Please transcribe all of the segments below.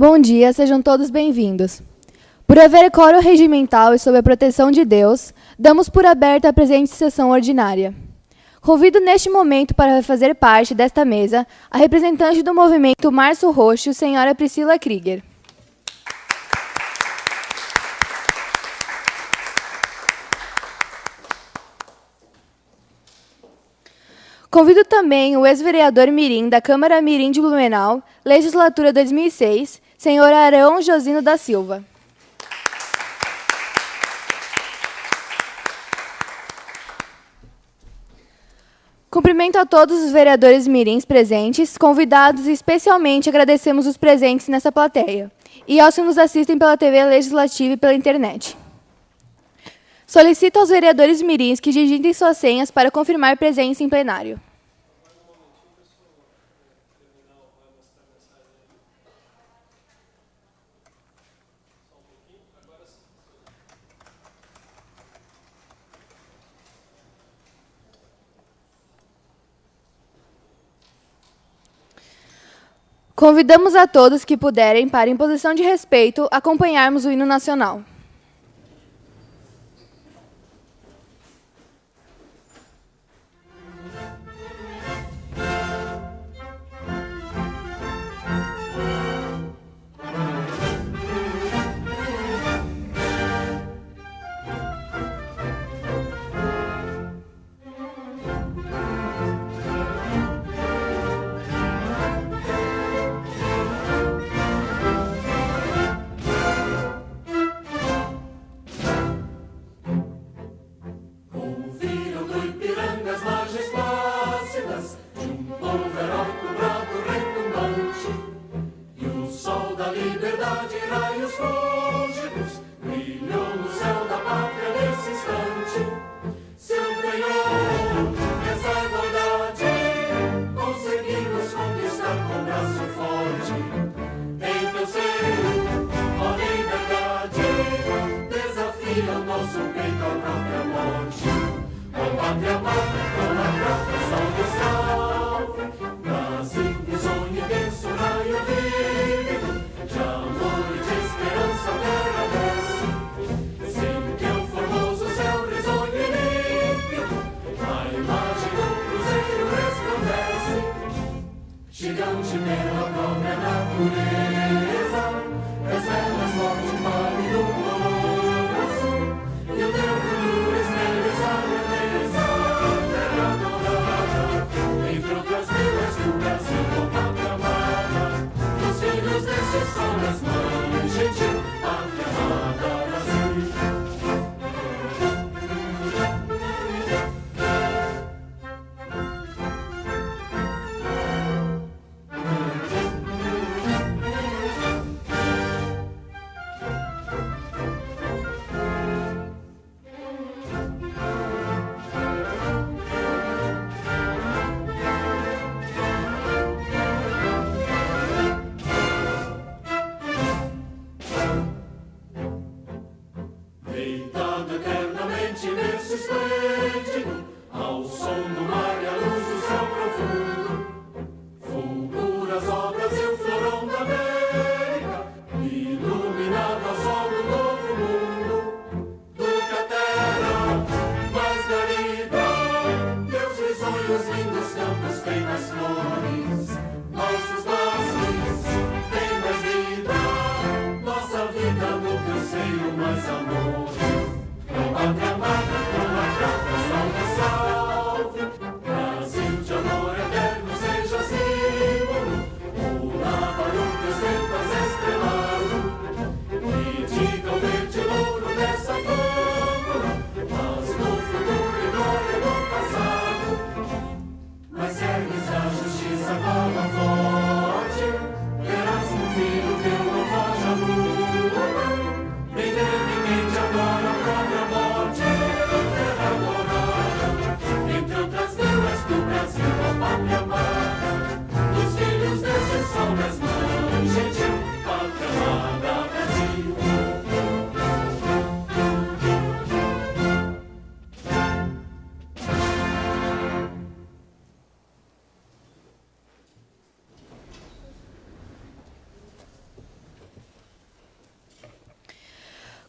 Bom dia, sejam todos bem-vindos. Por haver coro regimental e sob a proteção de Deus, damos por aberta a presente sessão ordinária. Convido neste momento para fazer parte desta mesa a representante do movimento Março Roxo, senhora Priscila Krieger. Convido também o ex-vereador mirim da Câmara Mirim de Blumenau, legislatura 2006, senhor Arão Josino da Silva. Cumprimento a todos os vereadores mirins presentes, convidados e especialmente agradecemos os presentes nessa plateia e aos que nos assistem pela TV Legislativa e pela internet. Solicito aos vereadores mirins que digitem suas senhas para confirmar presença em plenário. Convidamos a todos que puderem, para, em posição de respeito, acompanharmos o hino nacional.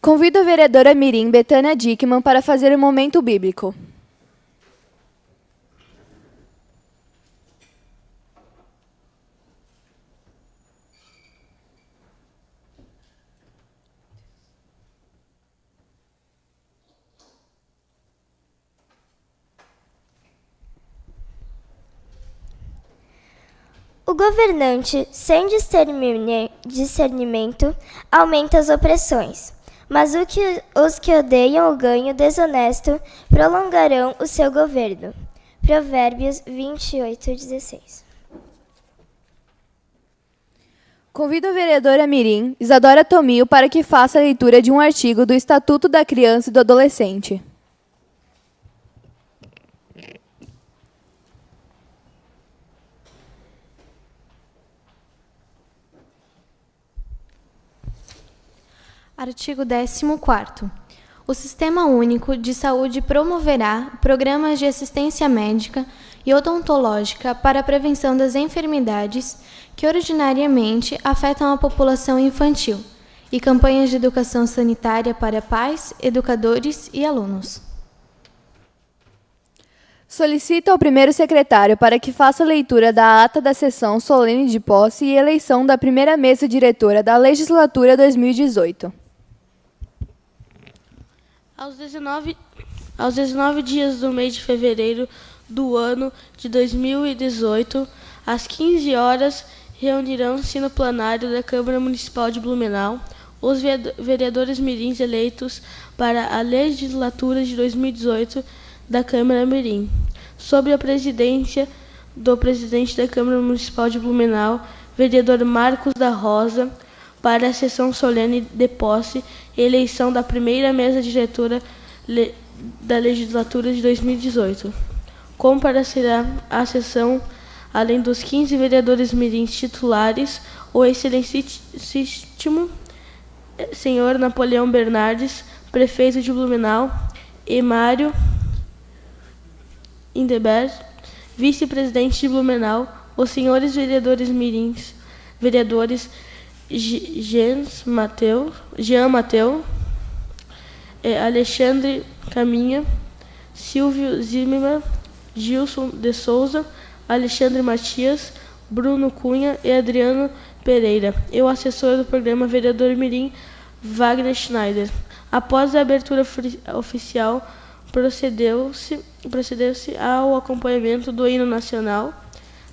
Convido a vereadora mirim Betânia Dickmann para fazer o momento bíblico. O governante, sem discernimento, aumenta as opressões, mas os que odeiam o ganho desonesto prolongarão o seu governo. Provérbios 28:16. Convido a vereadora mirim Isadora Tomil para que faça a leitura de um artigo do Estatuto da Criança e do Adolescente. Artigo 14º. O Sistema Único de Saúde promoverá programas de assistência médica e odontológica para a prevenção das enfermidades que ordinariamente afetam a população infantil e campanhas de educação sanitária para pais, educadores e alunos. Solicito ao primeiro secretário para que faça a leitura da ata da sessão solene de posse e eleição da primeira mesa diretora da legislatura 2018. Aos 19 dias do mês de fevereiro do ano de 2018, às 15 horas, reunirão-se no plenário da Câmara Municipal de Blumenau os vereadores mirins eleitos para a legislatura de 2018 da Câmara Mirim, sob a presidência do presidente da Câmara Municipal de Blumenau, vereador Marcos da Rosa, para a sessão solene de posse e eleição da primeira mesa diretora da legislatura de 2018. Comparecerá à sessão, além dos 15 vereadores mirins titulares, o excelentíssimo senhor Napoleão Bernardes, prefeito de Blumenau, e Mário Indeber, vice-presidente de Blumenau, os senhores vereadores mirins, vereadores Jean Mateu, Alexandre Caminha, Silvio Zimmermann, Gilson de Souza, Alexandre Matias, Bruno Cunha e Adriano Pereira, e o assessor do programa vereador mirim, Wagner Schneider. Após a abertura oficial, procedeu-se ao acompanhamento do hino nacional.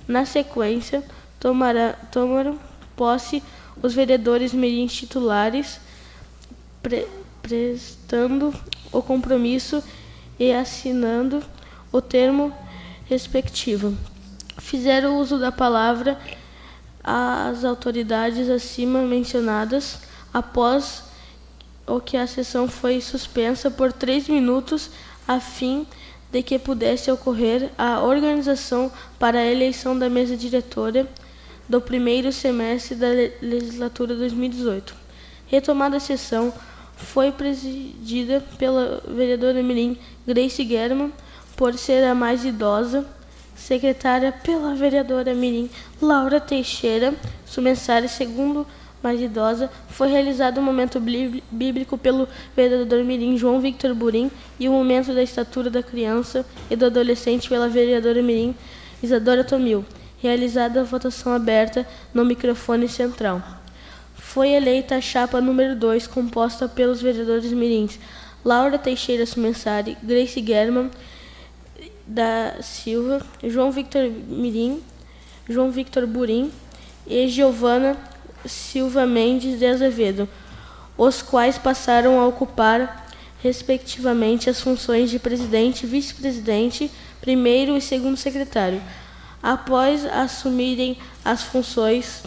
Na sequência, tomaram posse os vereadores mirins titulares, prestando o compromisso e assinando o termo respectivo. Fizeram uso da palavra as autoridades acima mencionadas, após o que a sessão foi suspensa por 3 minutos, a fim de que pudesse ocorrer a organização para a eleição da mesa diretora do primeiro semestre da legislatura 2018. Retomada a sessão, foi presidida pela vereadora mirim Grace German, por ser a mais idosa, secretária pela vereadora mirim Laura Teixeira Sumensari, segundo mais idosa. Foi realizado o momento bíblico pelo vereador mirim João Victor Burim e o momento da estatura da criança e do adolescente pela vereadora mirim Isadora Tomil. Realizada a votação aberta no microfone central. Foi eleita a chapa número 2, composta pelos vereadores mirins Laura Teixeira Sumensari, Grace German da Silva, João Victor Burim e Giovana Silva Mendes de Azevedo, os quais passaram a ocupar, respectivamente, as funções de presidente, vice-presidente, primeiro e segundo secretário. Após assumirem as funções,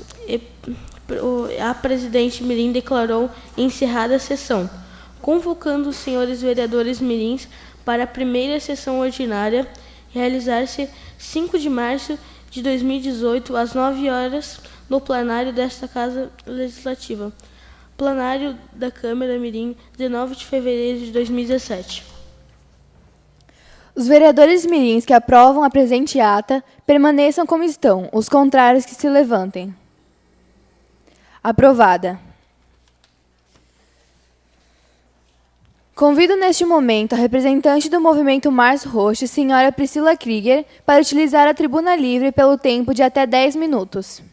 a presidente mirim declarou encerrada a sessão, convocando os senhores vereadores mirins para a primeira sessão ordinária, realizar-se 5 de março de 2018, às 9 horas, no plenário desta Casa Legislativa. Plenário da Câmara Mirim, 19 de fevereiro de 2017. Os vereadores mirins que aprovam a presente ata permaneçam como estão, os contrários que se levantem. Aprovada. Convido neste momento a representante do movimento Março Roxo, senhora Priscila Krieger, para utilizar a tribuna livre pelo tempo de até 10 minutos.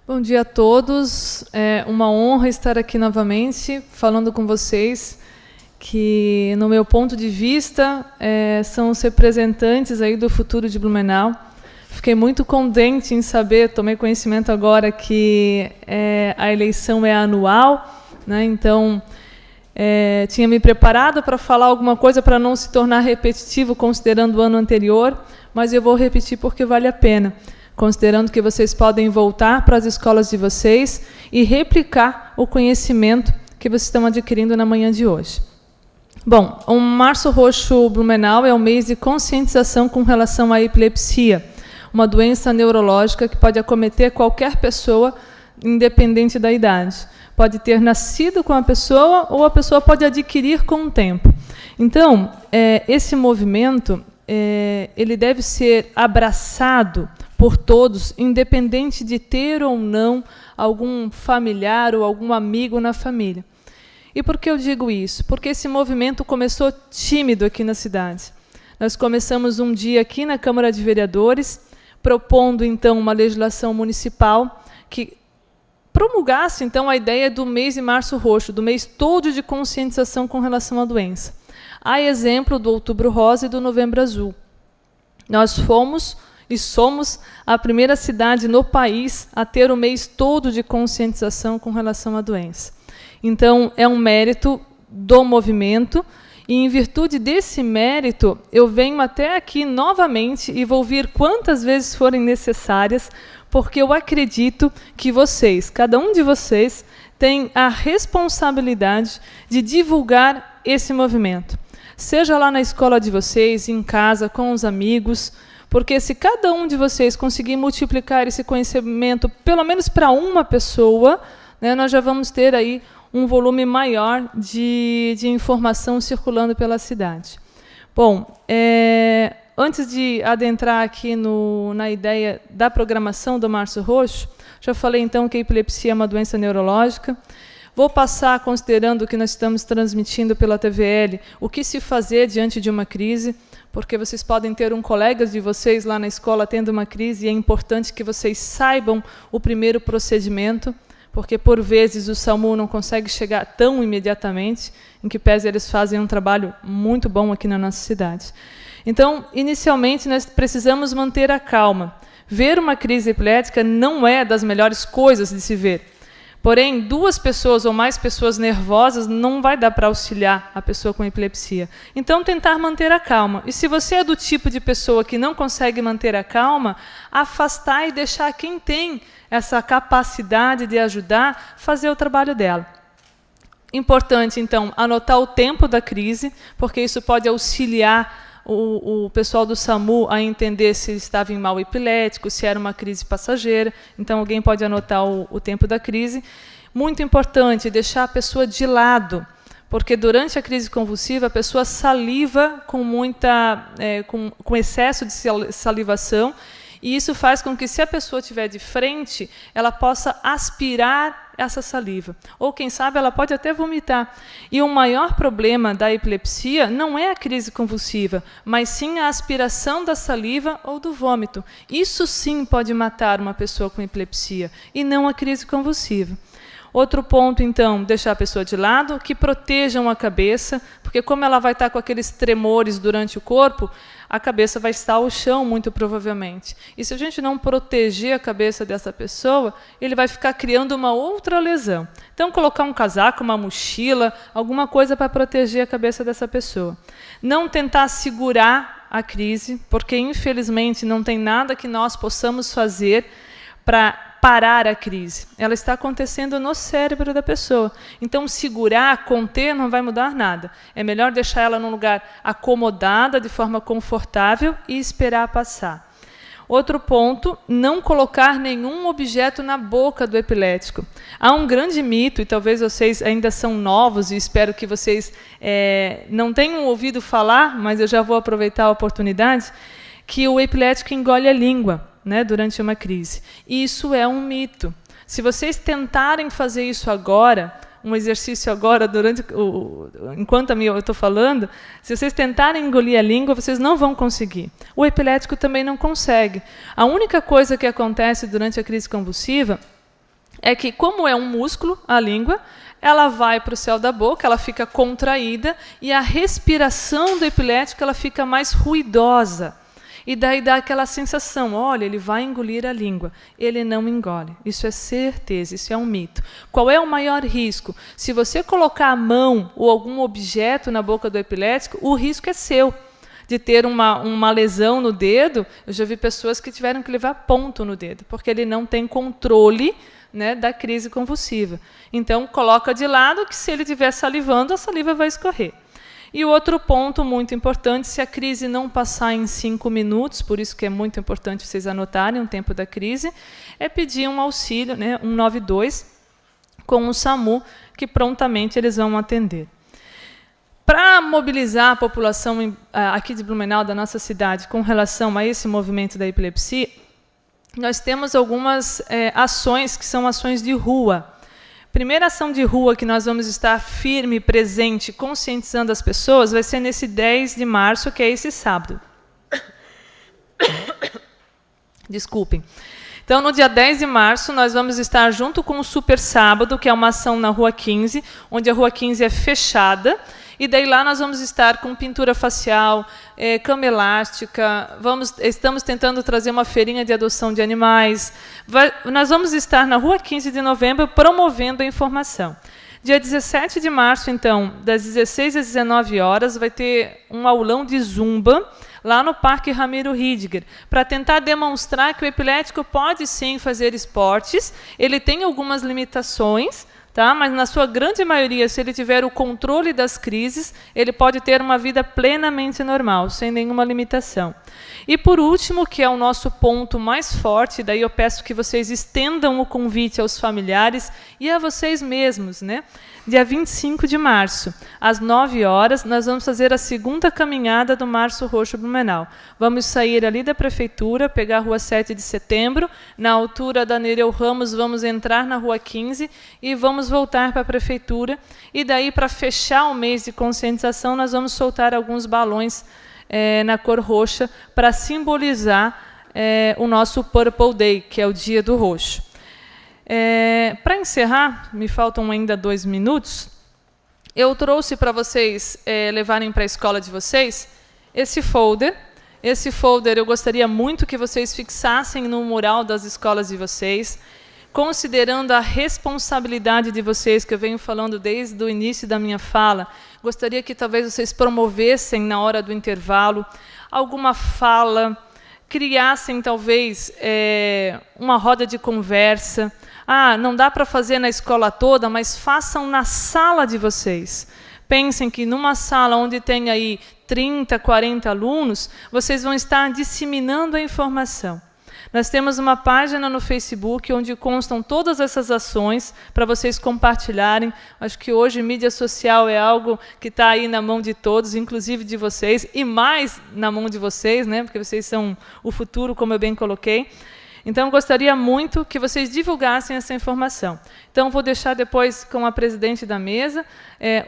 Bom dia a todos. É uma honra estar aqui novamente falando com vocês, que, no meu ponto de vista, são os representantes aí do futuro de Blumenau. Fiquei muito contente em saber, tomei conhecimento agora que a eleição é anual, né? Então, tinha me preparado para falar alguma coisa para não se tornar repetitivo, considerando o ano anterior, mas eu vou repetir porque vale a pena, considerando que vocês podem voltar para as escolas de vocês e replicar o conhecimento que vocês estão adquirindo na manhã de hoje. Bom, o Março Roxo Blumenau é um mês de conscientização com relação à epilepsia, uma doença neurológica que pode acometer qualquer pessoa, independente da idade. Pode ter nascido com a pessoa ou a pessoa pode adquirir com o tempo. Então, esse movimento ele deve ser abraçado por todos, independente de ter ou não algum familiar ou algum amigo na família. E por que eu digo isso? Porque esse movimento começou tímido aqui na cidade. Nós começamos um dia aqui na Câmara de Vereadores, propondo, então, uma legislação municipal que promulgasse, então, a ideia do mês de Março Roxo, do mês todo de conscientização com relação à doença. Há exemplo do Outubro Rosa e do Novembro Azul. Nós fomos e somos a primeira cidade no país a ter o mês todo de conscientização com relação à doença. Então, é um mérito do movimento, e em virtude desse mérito, eu venho até aqui novamente e vou vir quantas vezes forem necessárias, porque eu acredito que vocês, cada um de vocês, tem a responsabilidade de divulgar esse movimento. Seja lá na escola de vocês, em casa, com os amigos, porque se cada um de vocês conseguir multiplicar esse conhecimento, pelo menos para uma pessoa, né, nós já vamos ter aí um volume maior de informação circulando pela cidade. Bom, antes de adentrar aqui na ideia da programação do Março Roxo, já falei então que a epilepsia é uma doença neurológica. Vou passar, considerando que nós estamos transmitindo pela TVL, o que se fazer diante de uma crise, porque vocês podem ter colega de vocês lá na escola tendo uma crise, e é importante que vocês saibam o primeiro procedimento, porque, por vezes, o SAMU não consegue chegar tão imediatamente, em que pese eles fazem um trabalho muito bom aqui na nossa cidade. Então, inicialmente, nós precisamos manter a calma. Ver uma crise epilética não é das melhores coisas de se ver. Porém, 2 pessoas ou mais pessoas nervosas não vai dar para auxiliar a pessoa com epilepsia. Então, tentar manter a calma. E se você é do tipo de pessoa que não consegue manter a calma, afastar e deixar quem tem essa capacidade de ajudar fazer o trabalho dela. Importante, então, anotar o tempo da crise, porque isso pode auxiliar o pessoal do SAMU a entender se estava em mal epilético, se era uma crise passageira. Então, alguém pode anotar o tempo da crise. Muito importante, deixar a pessoa de lado, porque durante a crise convulsiva a pessoa saliva com excesso de salivação, e isso faz com que, se a pessoa estiver de frente, ela possa aspirar essa saliva. Ou, quem sabe, ela pode até vomitar. E o maior problema da epilepsia não é a crise convulsiva, mas sim a aspiração da saliva ou do vômito. Isso sim pode matar uma pessoa com epilepsia, e não a crise convulsiva. Outro ponto, então, deixar a pessoa de lado, que protejam a cabeça, porque como ela vai estar com aqueles tremores durante o corpo, a cabeça vai estar ao chão, muito provavelmente. E se a gente não proteger a cabeça dessa pessoa, ele vai ficar criando uma outra lesão. Então, colocar um casaco, uma mochila, alguma coisa para proteger a cabeça dessa pessoa. Não tentar segurar a crise, porque, infelizmente, não tem nada que nós possamos fazer para parar a crise. Ela está acontecendo no cérebro da pessoa. Então, segurar, conter, não vai mudar nada. É melhor deixar ela num lugar acomodada, de forma confortável, e esperar passar. Outro ponto, não colocar nenhum objeto na boca do epilético. Há um grande mito, e talvez vocês ainda são novos, e espero que vocês não tenham ouvido falar, mas eu já vou aproveitar a oportunidade, que o epilético engole a língua. né, durante uma crise. E isso é um mito. Se vocês tentarem fazer isso agora, um exercício agora, enquanto eu estou falando, se vocês tentarem engolir a língua, vocês não vão conseguir. O epilético também não consegue. A única coisa que acontece durante a crise convulsiva é que, como é um músculo, a língua, ela vai para o céu da boca, ela fica contraída, e a respiração do epilético ela fica mais ruidosa. E daí dá aquela sensação, olha, ele vai engolir a língua. Ele não engole. Isso é certeza, isso é um mito. Qual é o maior risco? Se você colocar a mão ou algum objeto na boca do epilético, o risco é seu. De ter uma lesão no dedo, eu já vi pessoas que tiveram que levar ponto no dedo, porque ele não tem controle, né, da crise convulsiva. Então, coloca de lado que se ele estiver salivando, a saliva vai escorrer. E o outro ponto muito importante, se a crise não passar em 5 minutos, por isso que é muito importante vocês anotarem o tempo da crise, é pedir um auxílio, né, 192, com o SAMU, que prontamente eles vão atender. Para mobilizar a população aqui de Blumenau, da nossa cidade, com relação a esse movimento da epilepsia, nós temos algumas ações que são ações de rua. Primeira ação de rua que nós vamos estar firme, presente, conscientizando as pessoas, vai ser nesse 10 de março, que é esse sábado. Desculpem. Então, no dia 10 de março, nós vamos estar junto com o Super Sábado, que é uma ação na Rua 15, onde a Rua 15 é fechada, e daí lá nós vamos estar com pintura facial, cama elástica, estamos tentando trazer uma feirinha de adoção de animais. Nós vamos estar na Rua 15 de novembro promovendo a informação. Dia 17 de março, então, das 16 às 19 horas, vai ter um aulão de zumba lá no Parque Ramiro Ridger, para tentar demonstrar que o epilético pode sim fazer esportes, ele tem algumas limitações, tá? Mas, na sua grande maioria, se ele tiver o controle das crises, ele pode ter uma vida plenamente normal, sem nenhuma limitação. E, por último, que é o nosso ponto mais forte, daí eu peço que vocês estendam o convite aos familiares e a vocês mesmos, né? Dia 25 de março, às 9 horas, nós vamos fazer a segunda caminhada do Março Roxo Blumenau. Vamos sair ali da prefeitura, pegar a Rua 7 de Setembro, na altura da Nereu Ramos, vamos entrar na Rua 15 e vamos voltar para a prefeitura. E daí, para fechar o mês de conscientização, nós vamos soltar alguns balões na cor roxa para simbolizar o nosso Purple Day, que é o dia do roxo. Para encerrar, me faltam ainda 2 minutos, eu trouxe para vocês levarem para a escola de vocês esse folder. Esse folder eu gostaria muito que vocês fixassem no mural das escolas de vocês, considerando a responsabilidade de vocês, que eu venho falando desde o início da minha fala. Gostaria que talvez vocês promovessem, na hora do intervalo, alguma fala, criassem talvez uma roda de conversa. Não dá para fazer na escola toda, mas façam na sala de vocês. Pensem que numa sala onde tem aí 30, 40 alunos, vocês vão estar disseminando a informação. Nós temos uma página no Facebook onde constam todas essas ações para vocês compartilharem. Acho que hoje mídia social é algo que está aí na mão de todos, inclusive de vocês, e mais na mão de vocês, né? Porque vocês são o futuro, como eu bem coloquei. Então, gostaria muito que vocês divulgassem essa informação. Então, vou deixar depois com a presidente da mesa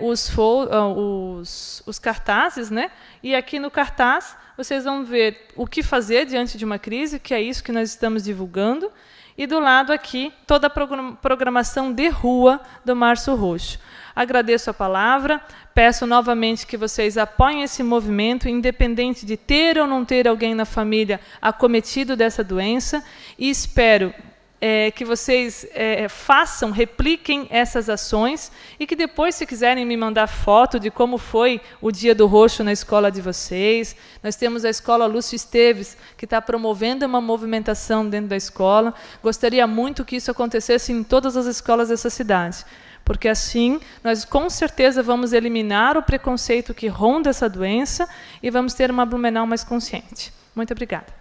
os cartazes, né? E aqui no cartaz vocês vão ver o que fazer diante de uma crise, que é isso que nós estamos divulgando. E do lado aqui, toda a programação de rua do Março Roxo. Agradeço a palavra, peço novamente que vocês apoiem esse movimento, independente de ter ou não ter alguém na família acometido dessa doença, e espero que vocês repliquem essas ações, e que depois, se quiserem me mandar foto de como foi o Dia do Roxo na escola de vocês. Nós temos a Escola Lúcio Esteves, que está promovendo uma movimentação dentro da escola. Gostaria muito que isso acontecesse em todas as escolas dessa cidade, porque assim nós com certeza vamos eliminar o preconceito que ronda essa doença e vamos ter uma Blumenau mais consciente. Muito obrigada.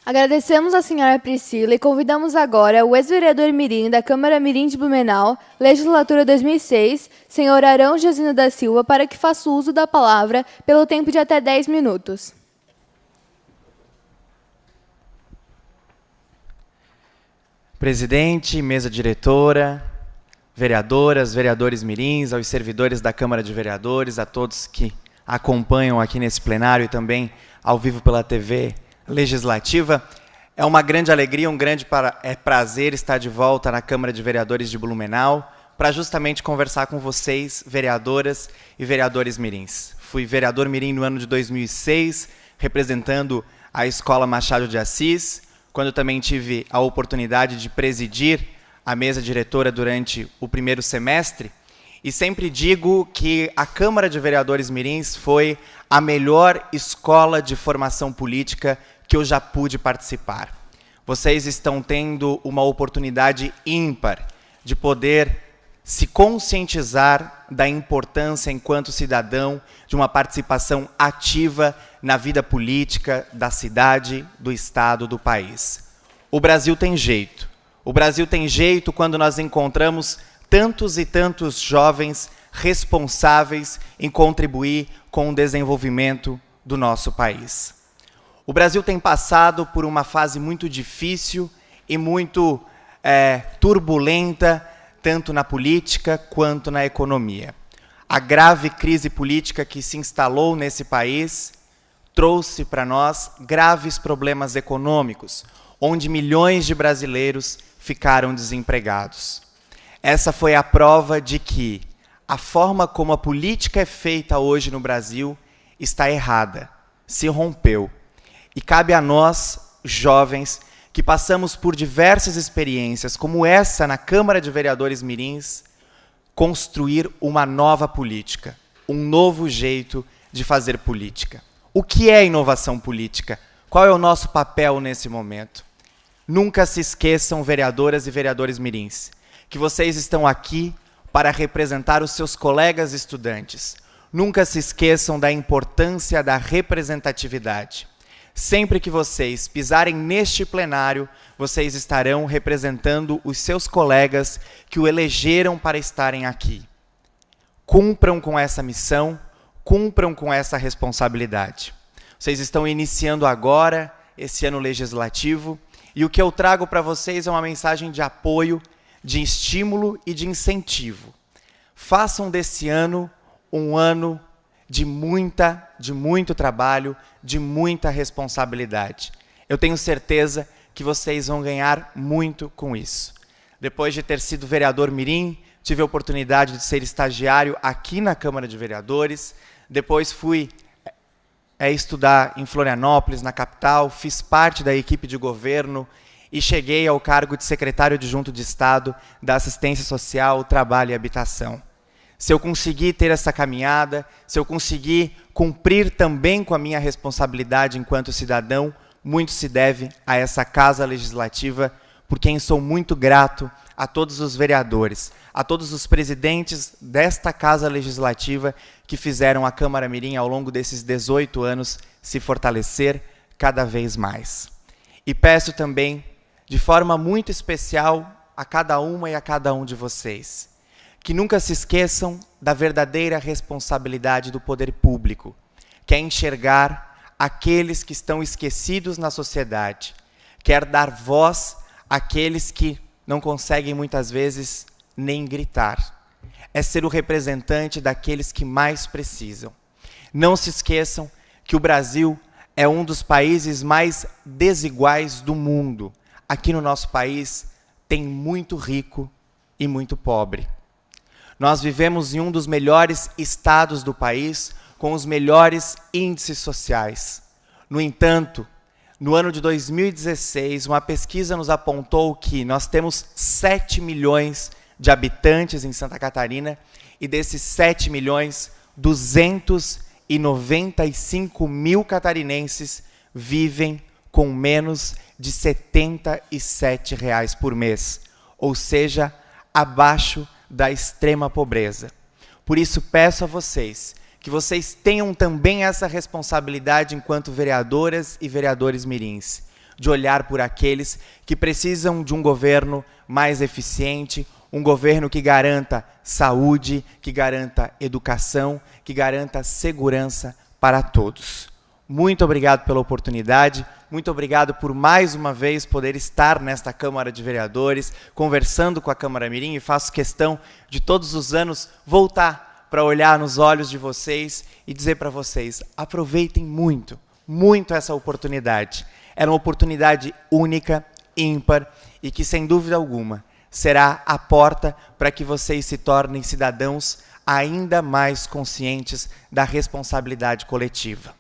Agradecemos à senhora Priscila e convidamos agora o ex-vereador mirim da Câmara Mirim de Blumenau, legislatura 2006, senhor Arão Josino da Silva, para que faça uso da palavra pelo tempo de até 10 minutos. Presidente, mesa diretora, vereadoras, vereadores mirins, aos servidores da Câmara de Vereadores, a todos que acompanham aqui nesse plenário e também ao vivo pela TV Legislativa. É uma grande alegria, um grande prazer estar de volta na Câmara de Vereadores de Blumenau para justamente conversar com vocês, vereadoras e vereadores mirins. Fui vereador mirim no ano de 2006, representando a Escola Machado de Assis, quando também tive a oportunidade de presidir a mesa diretora durante o primeiro semestre. E sempre digo que a Câmara de Vereadores mirins foi a melhor escola de formação política que eu já pude participar. Vocês estão tendo uma oportunidade ímpar de poder se conscientizar da importância, enquanto cidadão, de uma participação ativa na vida política da cidade, do estado, do país. O Brasil tem jeito. O Brasil tem jeito quando nós encontramos tantos e tantos jovens responsáveis em contribuir com o desenvolvimento do nosso país. O Brasil tem passado por uma fase muito difícil e muito turbulenta, tanto na política quanto na economia. A grave crise política que se instalou nesse país trouxe para nós graves problemas econômicos, onde milhões de brasileiros ficaram desempregados. Essa foi a prova de que a forma como a política é feita hoje no Brasil está errada, se rompeu. E cabe a nós, jovens, que passamos por diversas experiências, como essa na Câmara de Vereadores mirins, construir uma nova política, um novo jeito de fazer política. O que é inovação política? Qual é o nosso papel nesse momento? Nunca se esqueçam, vereadoras e vereadores mirins, que vocês estão aqui para representar os seus colegas estudantes. Nunca se esqueçam da importância da representatividade. Sempre que vocês pisarem neste plenário, vocês estarão representando os seus colegas que o elegeram para estarem aqui. Cumpram com essa missão, cumpram com essa responsabilidade. Vocês estão iniciando agora esse ano legislativo e o que eu trago para vocês é uma mensagem de apoio, de estímulo e de incentivo. Façam desse ano um ano de muito trabalho, de muita responsabilidade. Eu tenho certeza que vocês vão ganhar muito com isso. Depois de ter sido vereador mirim, tive a oportunidade de ser estagiário aqui na Câmara de Vereadores. Depois fui estudar em Florianópolis, na capital, fiz parte da equipe de governo e cheguei ao cargo de secretário adjunto de Estado da Assistência Social, Trabalho e Habitação. Se eu conseguir ter essa caminhada, se eu conseguir cumprir também com a minha responsabilidade enquanto cidadão, muito se deve a essa Casa Legislativa, por quem sou muito grato a todos os vereadores, a todos os presidentes desta Casa Legislativa que fizeram a Câmara Mirim ao longo desses 18 anos se fortalecer cada vez mais. E peço também, de forma muito especial, a cada uma e a cada um de vocês, que nunca se esqueçam da verdadeira responsabilidade do poder público, que é enxergar aqueles que estão esquecidos na sociedade, quer dar voz àqueles que não conseguem muitas vezes nem gritar. É ser o representante daqueles que mais precisam. Não se esqueçam que o Brasil é um dos países mais desiguais do mundo. Aqui no nosso país tem muito rico e muito pobre. Nós vivemos em um dos melhores estados do país, com os melhores índices sociais. No entanto, no ano de 2016, uma pesquisa nos apontou que nós temos 7 milhões de habitantes em Santa Catarina e desses 7 milhões, 295 mil catarinenses vivem com menos de R$ 77 por mês, ou seja, abaixo da extrema pobreza. Por isso, peço a vocês que vocês tenham também essa responsabilidade enquanto vereadoras e vereadores mirins, de olhar por aqueles que precisam de um governo mais eficiente, um governo que garanta saúde, que garanta educação, que garanta segurança para todos. Muito obrigado pela oportunidade, muito obrigado por mais uma vez poder estar nesta Câmara de Vereadores, conversando com a Câmara Mirim, e faço questão de todos os anos voltar para olhar nos olhos de vocês e dizer para vocês, aproveitem muito, muito essa oportunidade. Era uma oportunidade única, ímpar, e que sem dúvida alguma será a porta para que vocês se tornem cidadãos ainda mais conscientes da responsabilidade coletiva.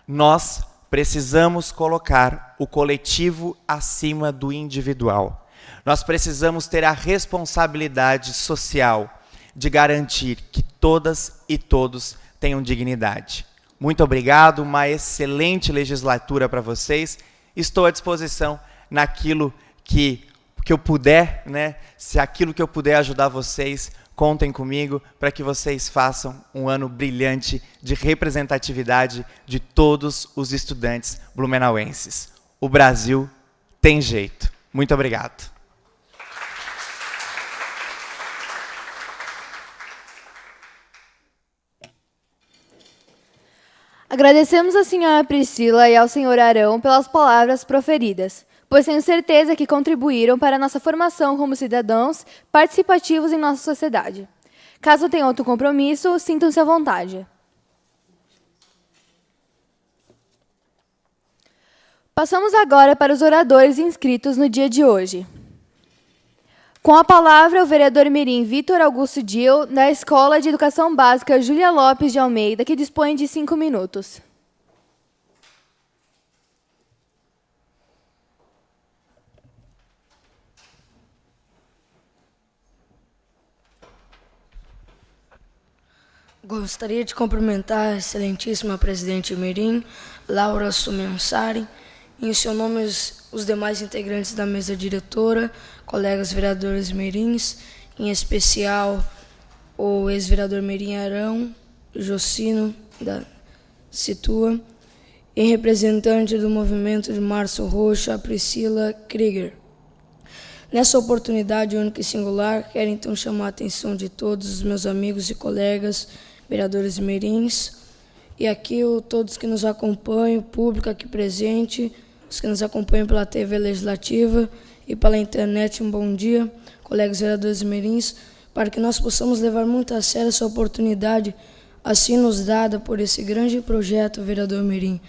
Nós precisamos colocar o coletivo acima do individual. Nós precisamos ter a responsabilidade social de garantir que todas e todos tenham dignidade. Muito obrigado, uma excelente legislatura para vocês. Estou à disposição naquilo que eu puder, né? Se aquilo que eu puder ajudar vocês, contem comigo para que vocês façam um ano brilhante de representatividade de todos os estudantes blumenauenses. O Brasil tem jeito. Muito obrigado. Agradecemos à senhora Priscila e ao senhor Arão pelas palavras proferidas, pois tenho certeza que contribuíram para a nossa formação como cidadãos participativos em nossa sociedade. Caso tenham outro compromisso, sintam-se à vontade. Passamos agora para os oradores inscritos no dia de hoje. Com a palavra, o vereador mirim Vitor Augusto Dil, da Escola de Educação Básica Júlia Lopes de Almeida, que dispõe de 5 minutos. Gostaria de cumprimentar a excelentíssima presidente mirim, Laura Sumensari, e em seu nome os demais integrantes da mesa diretora, colegas vereadores mirins, em especial o ex-vereador mirim Arão, Jocino, da Situa, e representante do movimento de Março Roxo, a Priscila Krieger. Nessa oportunidade única e singular, quero então chamar a atenção de todos os meus amigos e colegas, vereadores mirins, e aqui todos que nos acompanham, o público aqui presente, os que nos acompanham pela TV Legislativa e pela internet, um bom dia, colegas vereadores mirins, para que nós possamos levar muito a sério essa oportunidade assim nos dada por esse grande projeto, vereador mirim,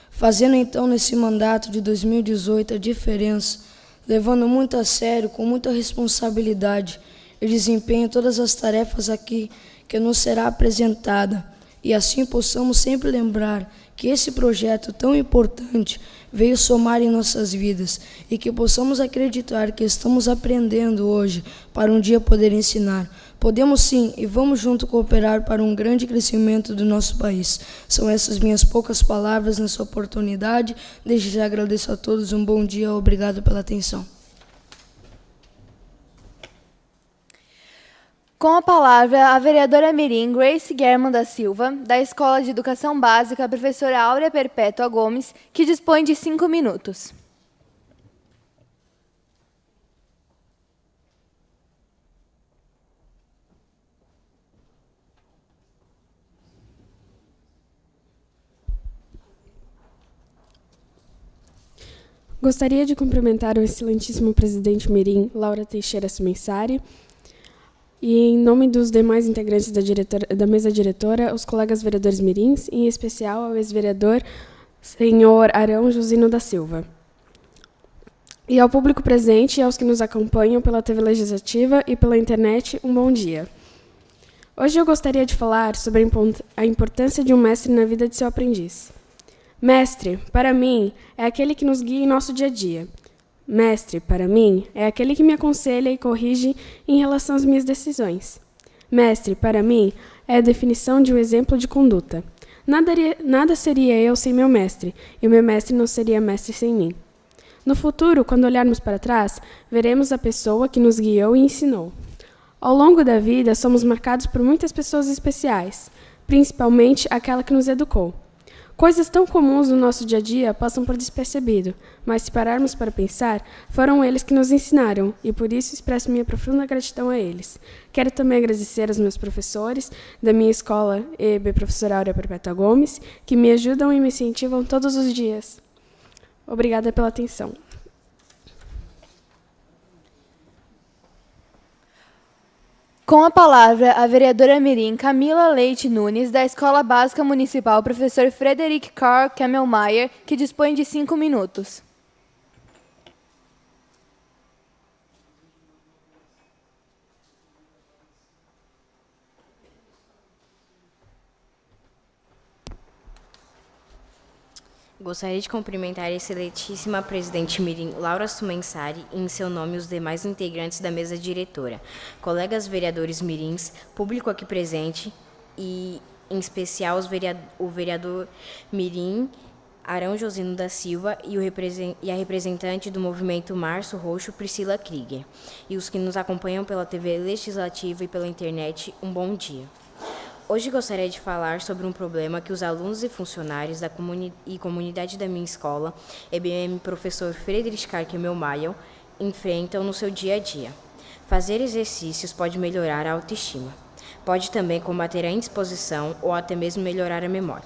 fazendo então nesse mandato de 2018 a diferença, levando muito a sério, com muita responsabilidade e desempenho todas as tarefas aqui que nos será apresentada, e assim possamos sempre lembrar que esse projeto tão importante veio somar em nossas vidas e que possamos acreditar que estamos aprendendo hoje para um dia poder ensinar. Podemos sim e vamos junto cooperar para um grande crescimento do nosso país. São essas minhas poucas palavras nessa oportunidade. Desde já agradeço a todos, um bom dia, obrigado pela atenção. Com a palavra, a vereadora mirim Grace German da Silva, da Escola de Educação Básica, a professora Áurea Perpétua Gomes, que dispõe de 5 minutos. Gostaria de cumprimentar o excelentíssimo presidente mirim, Laura Teixeira Sumensari, e em nome dos demais integrantes da mesa diretora, os colegas vereadores mirins, em especial ao ex-vereador senhor Arão Josino da Silva. E ao público presente e aos que nos acompanham pela TV Legislativa e pela internet, um bom dia. Hoje eu gostaria de falar sobre a importância de um mestre na vida de seu aprendiz. Mestre, para mim, é aquele que nos guia em nosso dia a dia. Mestre, para mim, é aquele que me aconselha e corrige em relação às minhas decisões. Mestre, para mim, é a definição de um exemplo de conduta. Nada seria eu sem meu mestre, e o meu mestre não seria mestre sem mim. No futuro, quando olharmos para trás, veremos a pessoa que nos guiou e ensinou. Ao longo da vida, somos marcados por muitas pessoas especiais, principalmente aquela que nos educou. Coisas tão comuns no nosso dia a dia passam por despercebido, mas se pararmos para pensar, foram eles que nos ensinaram, e por isso expresso minha profunda gratidão a eles. Quero também agradecer aos meus professores da minha escola, EB Professora Áurea Perpétua Gomes, que me ajudam e me incentivam todos os dias. Obrigada pela atenção. Com a palavra, a vereadora mirim Camila Leite Nunes, da Escola Básica Municipal Professor Frederic Karl Kemmelmeier, que dispõe de 5 minutos. Gostaria de cumprimentar a excelentíssima presidente mirim Laura Sumensari e, em seu nome, os demais integrantes da mesa diretora, colegas vereadores mirins, público aqui presente e, em especial, o vereador mirim Arão Josino da Silva e a representante do movimento Março Roxo, Priscila Krieger, e os que nos acompanham pela TV Legislativa e pela internet, um bom dia. Hoje gostaria de falar sobre um problema que os alunos e funcionários da comunidade da minha escola, EBM Professor Friedrich Karl Kemmelmeier, enfrentam no seu dia a dia. Fazer exercícios pode melhorar a autoestima. Pode também combater a indisposição ou até mesmo melhorar a memória.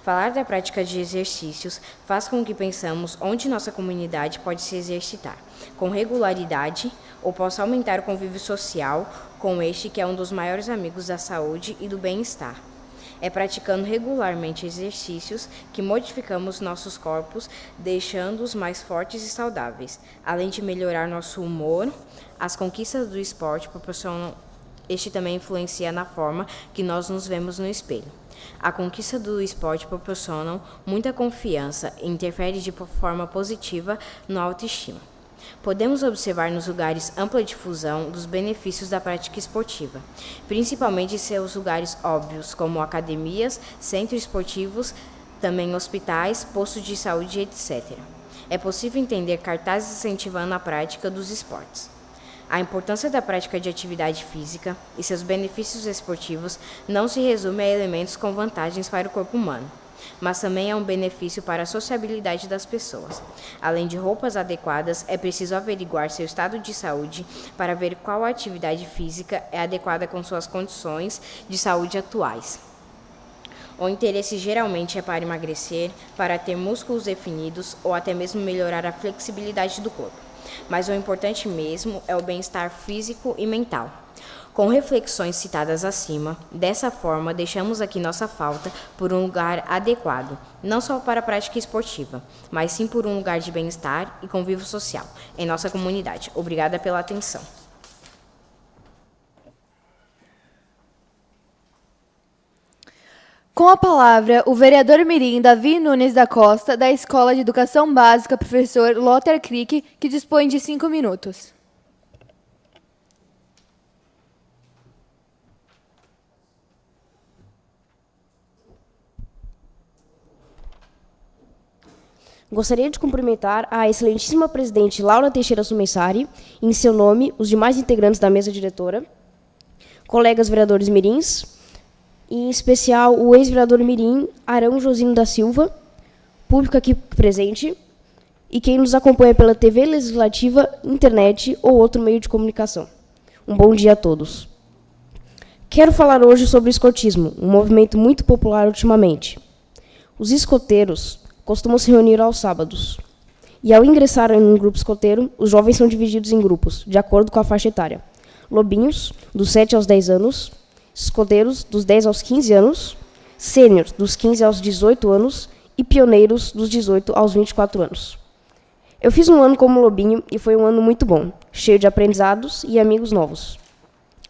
Falar da prática de exercícios faz com que pensamos onde nossa comunidade pode se exercitar, com regularidade, ou possa aumentar o convívio social com este que é um dos maiores amigos da saúde e do bem-estar. É praticando regularmente exercícios que modificamos nossos corpos, deixando-os mais fortes e saudáveis. Além de melhorar nosso humor, as conquistas do esporte proporcionam. Este também influencia na forma que nós nos vemos no espelho. A conquista do esporte proporciona muita confiança e interfere de forma positiva na autoestima. Podemos observar nos lugares ampla difusão dos benefícios da prática esportiva, principalmente em seus lugares óbvios, como academias, centros esportivos, também hospitais, postos de saúde, etc. É possível entender cartazes incentivando a prática dos esportes. A importância da prática de atividade física e seus benefícios esportivos não se resume a elementos com vantagens para o corpo humano, mas também é um benefício para a sociabilidade das pessoas. Além de roupas adequadas, é preciso averiguar seu estado de saúde para ver qual atividade física é adequada com suas condições de saúde atuais. O interesse geralmente é para emagrecer, para ter músculos definidos ou até mesmo melhorar a flexibilidade do corpo. Mas o importante mesmo é o bem-estar físico e mental. Com reflexões citadas acima, dessa forma deixamos aqui nossa falta por um lugar adequado, não só para a prática esportiva, mas sim por um lugar de bem-estar e convívio social em nossa comunidade. Obrigada pela atenção. Com a palavra, o vereador mirim Davi Nunes da Costa, da Escola de Educação Básica Professor Lothar Krick, que dispõe de 5 minutos. Gostaria de cumprimentar a excelentíssima presidente Laura Teixeira Sumensari, e, em seu nome, os demais integrantes da mesa diretora, colegas vereadores mirins, e, em especial, o ex-vereador mirim Arão Josino da Silva, público aqui presente, e quem nos acompanha pela TV Legislativa, internet ou outro meio de comunicação. Um bom dia a todos. Quero falar hoje sobre o escotismo, um movimento muito popular ultimamente. Os escoteiros costumam se reunir aos sábados, e ao ingressar em um grupo escoteiro, os jovens são divididos em grupos, de acordo com a faixa etária. Lobinhos, dos 7 aos 10 anos, escoteiros, dos 10 aos 15 anos, sêniors, dos 15 aos 18 anos, e pioneiros, dos 18 aos 24 anos. Eu fiz um ano como lobinho e foi um ano muito bom, cheio de aprendizados e amigos novos.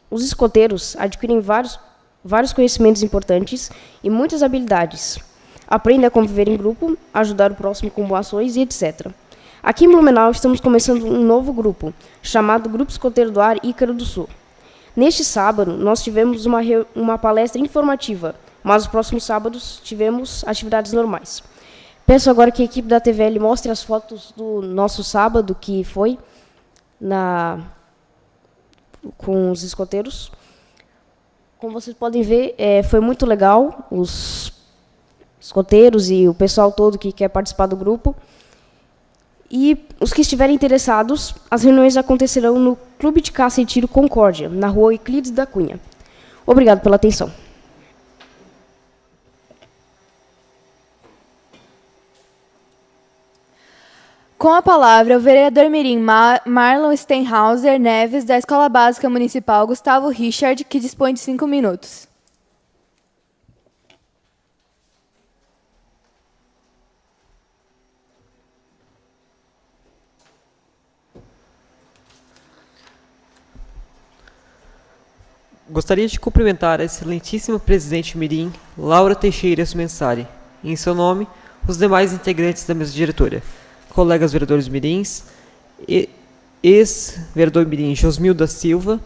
Os escoteiros adquirem vários conhecimentos importantes e muitas habilidades. Aprendem a conviver em grupo, ajudar o próximo com boas ações e etc. Aqui em Blumenau estamos começando um novo grupo, chamado Grupo Escoteiro do Ar Ícaro do Sul. Neste sábado, nós tivemos uma palestra informativa, mas nos próximos sábados tivemos atividades normais. Peço agora que a equipe da TVL mostre as fotos do nosso sábado, que foi com os escoteiros. Como vocês podem ver, foi muito legal. Os escoteiros e o pessoal todo que quer participar do grupo. E os que estiverem interessados, as reuniões acontecerão no Clube de Caça e Tiro Concórdia, na rua Euclides da Cunha. Obrigado pela atenção. Com a palavra, o vereador mirim Marlon Steinhauser Neves, da Escola Básica Municipal Gustavo Richard, que dispõe de 5 minutos. Gostaria de cumprimentar a excelentíssima presidente mirim, Laura Teixeira Sumensari, e em seu nome, os demais integrantes da mesa diretora, colegas vereadores mirins, ex-vereador mirim Josmil da Silva,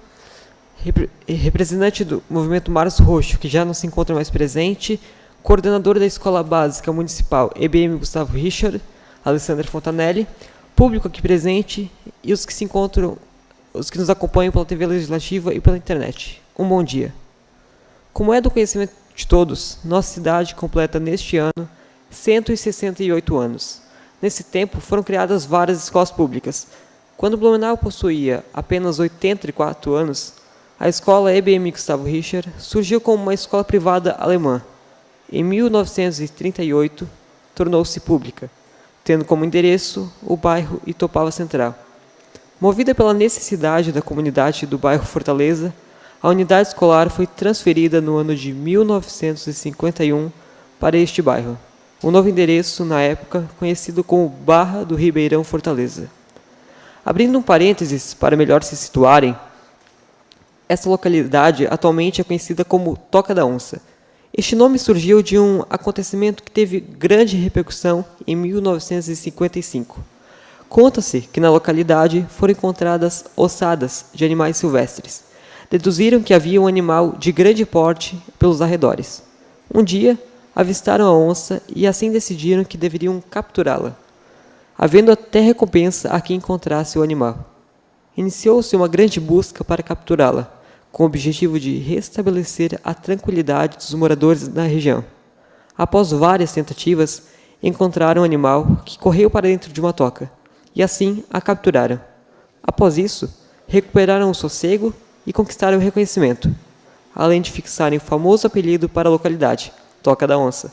representante do movimento Março Roxo, que já não se encontra mais presente, coordenador da Escola Básica Municipal EBM Gustavo Richard, Alessandra Fontanelli, público aqui presente e os que nos acompanham pela TV Legislativa e pela internet. Um bom dia. Como é do conhecimento de todos, nossa cidade completa neste ano 168 anos. Nesse tempo, foram criadas várias escolas públicas. Quando Blumenau possuía apenas 84 anos, a escola EBM Gustavo Richard surgiu como uma escola privada alemã. Em 1938, tornou-se pública, tendo como endereço o bairro Itopava Central. Movida pela necessidade da comunidade do bairro Fortaleza, a unidade escolar foi transferida no ano de 1951 para este bairro. O novo endereço, na época, conhecido como Barra do Ribeirão Fortaleza. Abrindo um parênteses para melhor se situarem, essa localidade atualmente é conhecida como Toca da Onça. Este nome surgiu de um acontecimento que teve grande repercussão em 1955. Conta-se que na localidade foram encontradas ossadas de animais silvestres. Deduziram que havia um animal de grande porte pelos arredores. Um dia, avistaram a onça e assim decidiram que deveriam capturá-la, havendo até recompensa a quem encontrasse o animal. Iniciou-se uma grande busca para capturá-la, com o objetivo de restabelecer a tranquilidade dos moradores da região. Após várias tentativas, encontraram o animal que correu para dentro de uma toca, e assim a capturaram. Após isso, recuperaram o sossego e conquistaram o reconhecimento, além de fixarem o famoso apelido para a localidade, Toca da Onça.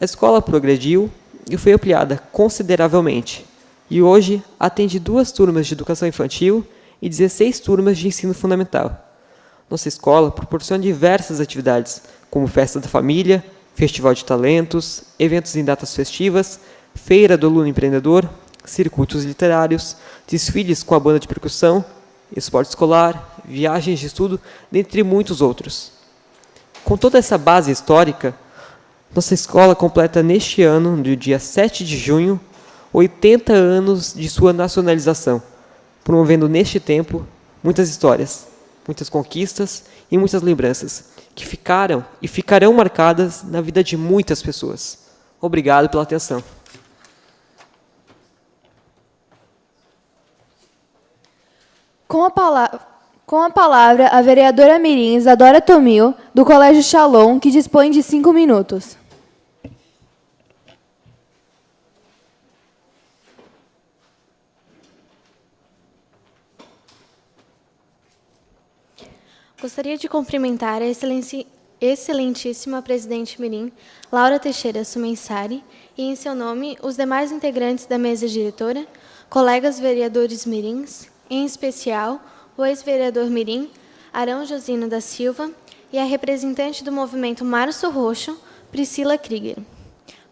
A escola progrediu e foi ampliada consideravelmente, e hoje atende 2 turmas de educação infantil e 16 turmas de ensino fundamental. Nossa escola proporciona diversas atividades, como festa da família, festival de talentos, eventos em datas festivas, feira do aluno empreendedor, circuitos literários, desfiles com a banda de percussão, esporte escolar, viagens de estudo, dentre muitos outros. Com toda essa base histórica, nossa escola completa neste ano, no dia 7 de junho, 80 anos de sua nacionalização, promovendo neste tempo muitas histórias, muitas conquistas e muitas lembranças, que ficaram e ficarão marcadas na vida de muitas pessoas. Obrigado pela atenção. Com a palavra, a vereadora mirim Isadora Tomil, do Colégio Shalom, que dispõe de 5 minutos. Gostaria de cumprimentar a excelentíssima presidente mirim, Laura Teixeira Sumensari, e, em seu nome, os demais integrantes da mesa diretora, colegas vereadores mirins, em especial o ex-vereador mirim, Arão Josino da Silva, e a representante do movimento Março Roxo, Priscila Krieger.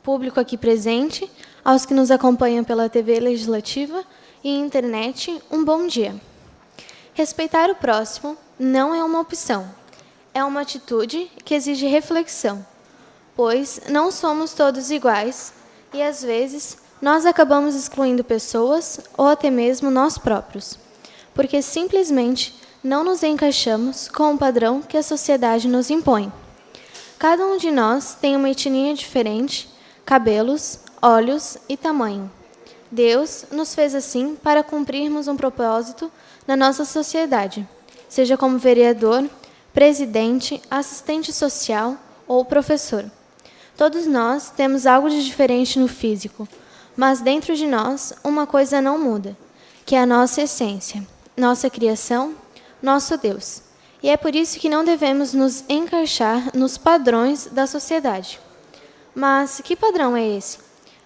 Público aqui presente, aos que nos acompanham pela TV Legislativa e internet, um bom dia. Respeitar o próximo não é uma opção, é uma atitude que exige reflexão, pois não somos todos iguais e, às vezes, nós acabamos excluindo pessoas ou até mesmo nós próprios, porque simplesmente não nos encaixamos com o padrão que a sociedade nos impõe. Cada um de nós tem uma etnia diferente, cabelos, olhos e tamanho. Deus nos fez assim para cumprirmos um propósito na nossa sociedade, seja como vereador, presidente, assistente social ou professor. Todos nós temos algo de diferente no físico, mas dentro de nós uma coisa não muda, que é a nossa essência, nossa criação, nosso Deus. E é por isso que não devemos nos encaixar nos padrões da sociedade. Mas que padrão é esse?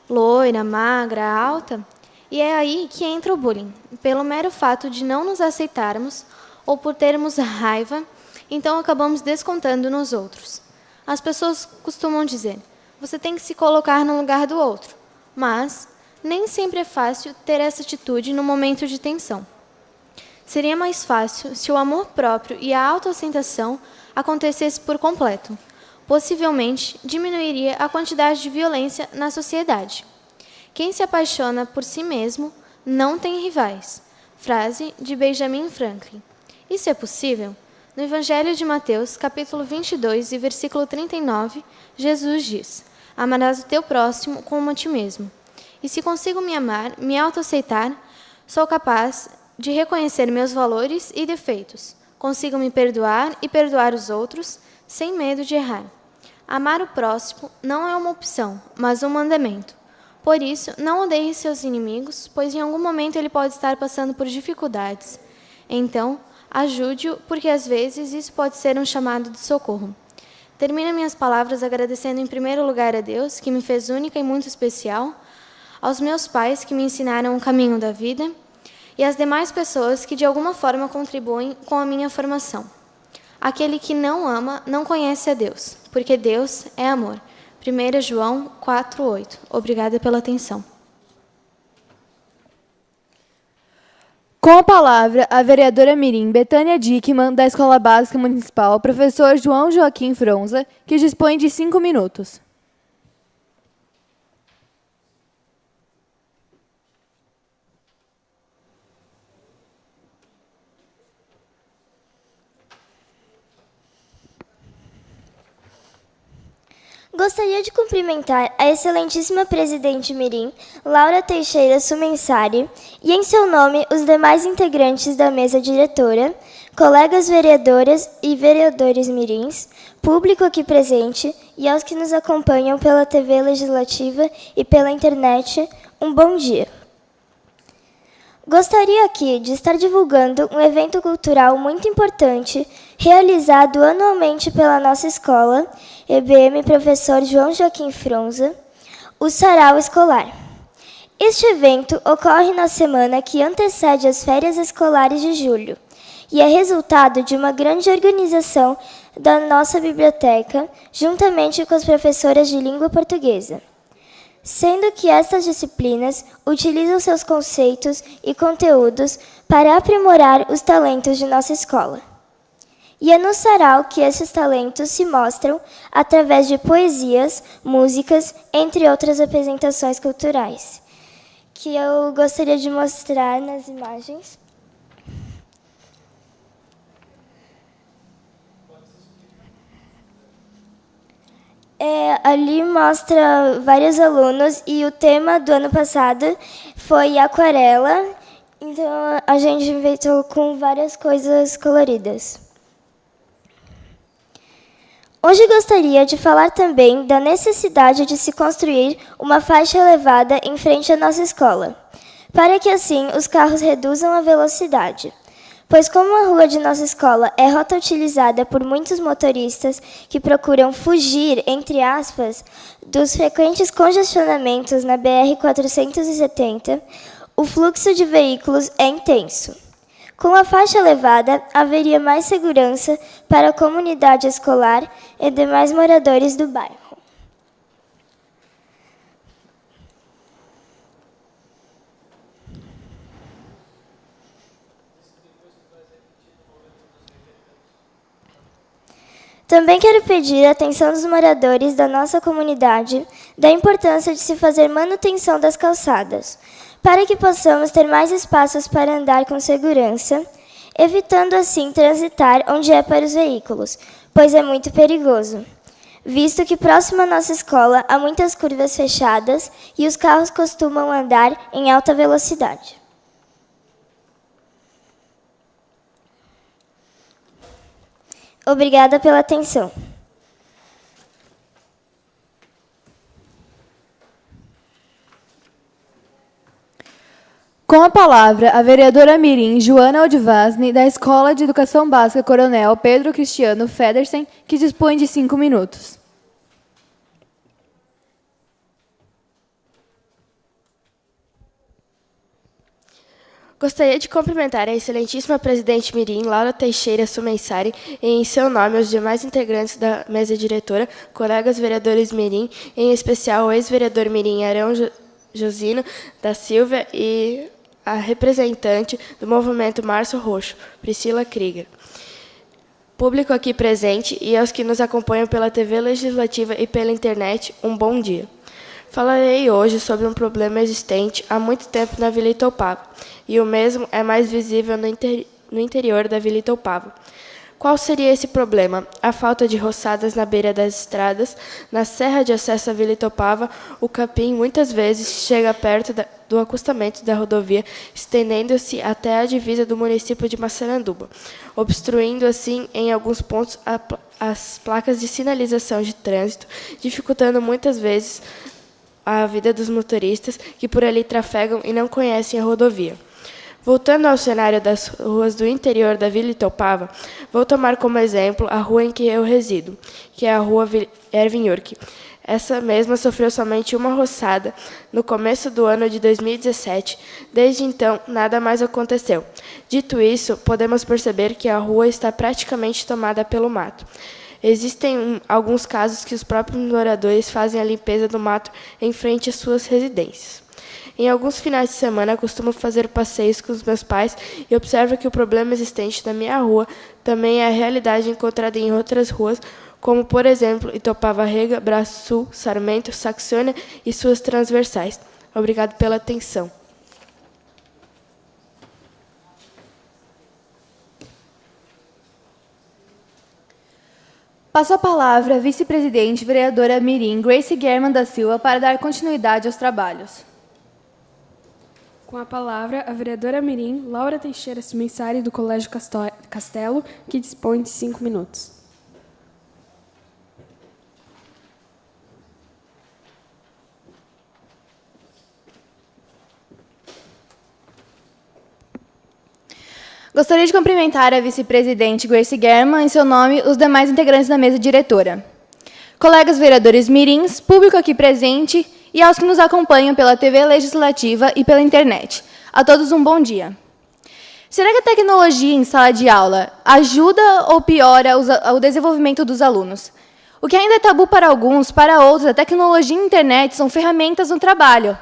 Loira, magra, alta? E é aí que entra o bullying. Pelo mero fato de não nos aceitarmos ou por termos raiva, então acabamos descontando nos outros. As pessoas costumam dizer, você tem que se colocar no lugar do outro. Mas nem sempre é fácil ter essa atitude no momento de tensão. Seria mais fácil se o amor próprio e a autoaceitação acontecesse por completo. Possivelmente, diminuiria a quantidade de violência na sociedade. Quem se apaixona por si mesmo não tem rivais. Frase de Benjamin Franklin. Isso é possível? No Evangelho de Mateus, capítulo 22 e versículo 39, Jesus diz, amarás o teu próximo como a ti mesmo. E se consigo me amar, me autoaceitar, sou capaz de reconhecer meus valores e defeitos. Consigo me perdoar e perdoar os outros, sem medo de errar. Amar o próximo não é uma opção, mas um mandamento. Por isso, não odeie seus inimigos, pois em algum momento ele pode estar passando por dificuldades. Então, ajude-o, porque às vezes isso pode ser um chamado de socorro. Termino minhas palavras agradecendo em primeiro lugar a Deus, que me fez única e muito especial, aos meus pais, que me ensinaram o caminho da vida, e às demais pessoas que de alguma forma contribuem com a minha formação. Aquele que não ama não conhece a Deus, porque Deus é amor. 1 João 4:8. Obrigada pela atenção. Com a palavra, a vereadora mirim Betânia Dickmann, da Escola Básica Municipal, professor João Joaquim Fronza, que dispõe de 5 minutos. Gostaria de cumprimentar a excelentíssima presidente mirim, Laura Teixeira Sumensari, e em seu nome os demais integrantes da mesa diretora, colegas vereadoras e vereadores mirins, público aqui presente e aos que nos acompanham pela TV Legislativa e pela internet, um bom dia. Gostaria aqui de estar divulgando um evento cultural muito importante, realizado anualmente pela nossa escola, EBM Professor João Joaquim Fronza, o Sarau Escolar. Este evento ocorre na semana que antecede as férias escolares de julho e é resultado de uma grande organização da nossa biblioteca, juntamente com as professoras de língua portuguesa. Sendo que estas disciplinas utilizam seus conceitos e conteúdos para aprimorar os talentos de nossa escola. E é no sarau que esses talentos se mostram através de poesias, músicas, entre outras apresentações culturais, que eu gostaria de mostrar nas imagens. Ali mostra vários alunos e o tema do ano passado foi aquarela, então a gente inventou com várias coisas coloridas. Hoje gostaria de falar também da necessidade de se construir uma faixa elevada em frente à nossa escola, para que assim os carros reduzam a velocidade. Pois como a rua de nossa escola é rota utilizada por muitos motoristas que procuram fugir, entre aspas, dos frequentes congestionamentos na BR-470, o fluxo de veículos é intenso. Com a faixa elevada, haveria mais segurança para a comunidade escolar e demais moradores do bairro. Também quero pedir a atenção dos moradores da nossa comunidade da importância de se fazer manutenção das calçadas, para que possamos ter mais espaços para andar com segurança, evitando assim transitar onde é para os veículos, pois é muito perigoso, visto que próximo à nossa escola há muitas curvas fechadas e os carros costumam andar em alta velocidade. Obrigada pela atenção. palavra a vereadora mirim Joana Aldivasne, da Escola de Educação Básica Coronel Pedro Cristiano Federsen, que dispõe de 5 minutos. Gostaria de cumprimentar a excelentíssima presidente mirim, Laura Teixeira Sumensari, e em seu nome os demais integrantes da mesa diretora, colegas vereadores mirim, em especial o ex-vereador mirim Arão Josino da Silva e a representante do movimento Março Roxo, Priscila Krieger. Público aqui presente e aos que nos acompanham pela TV Legislativa e pela internet, um bom dia. Falarei hoje sobre um problema existente há muito tempo na Vila Itoupava, e o mesmo é mais visível no interior da Vila Itoupava. Qual seria esse problema? A falta de roçadas na beira das estradas. Na serra de acesso à Vila Itoupava, o capim muitas vezes chega perto do acostamento da rodovia, estendendo-se até a divisa do município de Massaranduba, obstruindo assim, em alguns pontos, as placas de sinalização de trânsito, dificultando muitas vezes a vida dos motoristas que por ali trafegam e não conhecem a rodovia. Voltando ao cenário das ruas do interior da Vila Itoupava, vou tomar como exemplo a rua em que eu resido, que é a rua Erwin York. Essa mesma sofreu somente uma roçada no começo do ano de 2017. Desde então, nada mais aconteceu. Dito isso, podemos perceber que a rua está praticamente tomada pelo mato. Existem alguns casos que os próprios moradores fazem a limpeza do mato em frente às suas residências. Em alguns finais de semana, costumo fazer passeios com os meus pais e observo que o problema existente na minha rua também é a realidade encontrada em outras ruas, como, por exemplo, Itoupava Rega, Braço Sul, Sarmento, Saxônia e suas transversais. Obrigado pela atenção. Passo a palavra à vice-presidente vereadora mirim Grace German da Silva para dar continuidade aos trabalhos. Com a palavra, a vereadora mirim Laura Teixeira Sumensari, do Colégio Castelo, que dispõe de 5 minutos. Gostaria de cumprimentar a vice-presidente Grace German, em seu nome, os demais integrantes da mesa diretora. Colegas vereadores mirins, público aqui presente e aos que nos acompanham pela TV Legislativa e pela internet. A todos um bom dia. Será que a tecnologia em sala de aula ajuda ou piora o desenvolvimento dos alunos? O que ainda é tabu para alguns, para outros, a tecnologia e a internet são ferramentas no trabalho.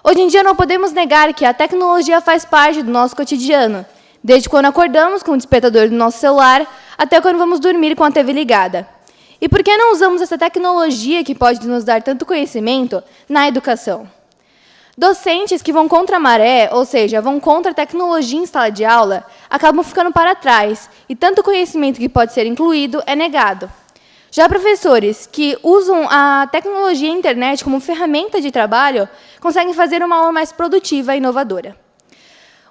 Hoje em dia não podemos negar que a tecnologia faz parte do nosso cotidiano, desde quando acordamos com o despertador do nosso celular até quando vamos dormir com a TV ligada. E por que não usamos essa tecnologia que pode nos dar tanto conhecimento na educação? Docentes que vão contra a maré, ou seja, vão contra a tecnologia em sala de aula, acabam ficando para trás, e tanto conhecimento que pode ser incluído é negado. Já professores que usam a tecnologia e a internet como ferramenta de trabalho conseguem fazer uma aula mais produtiva e inovadora.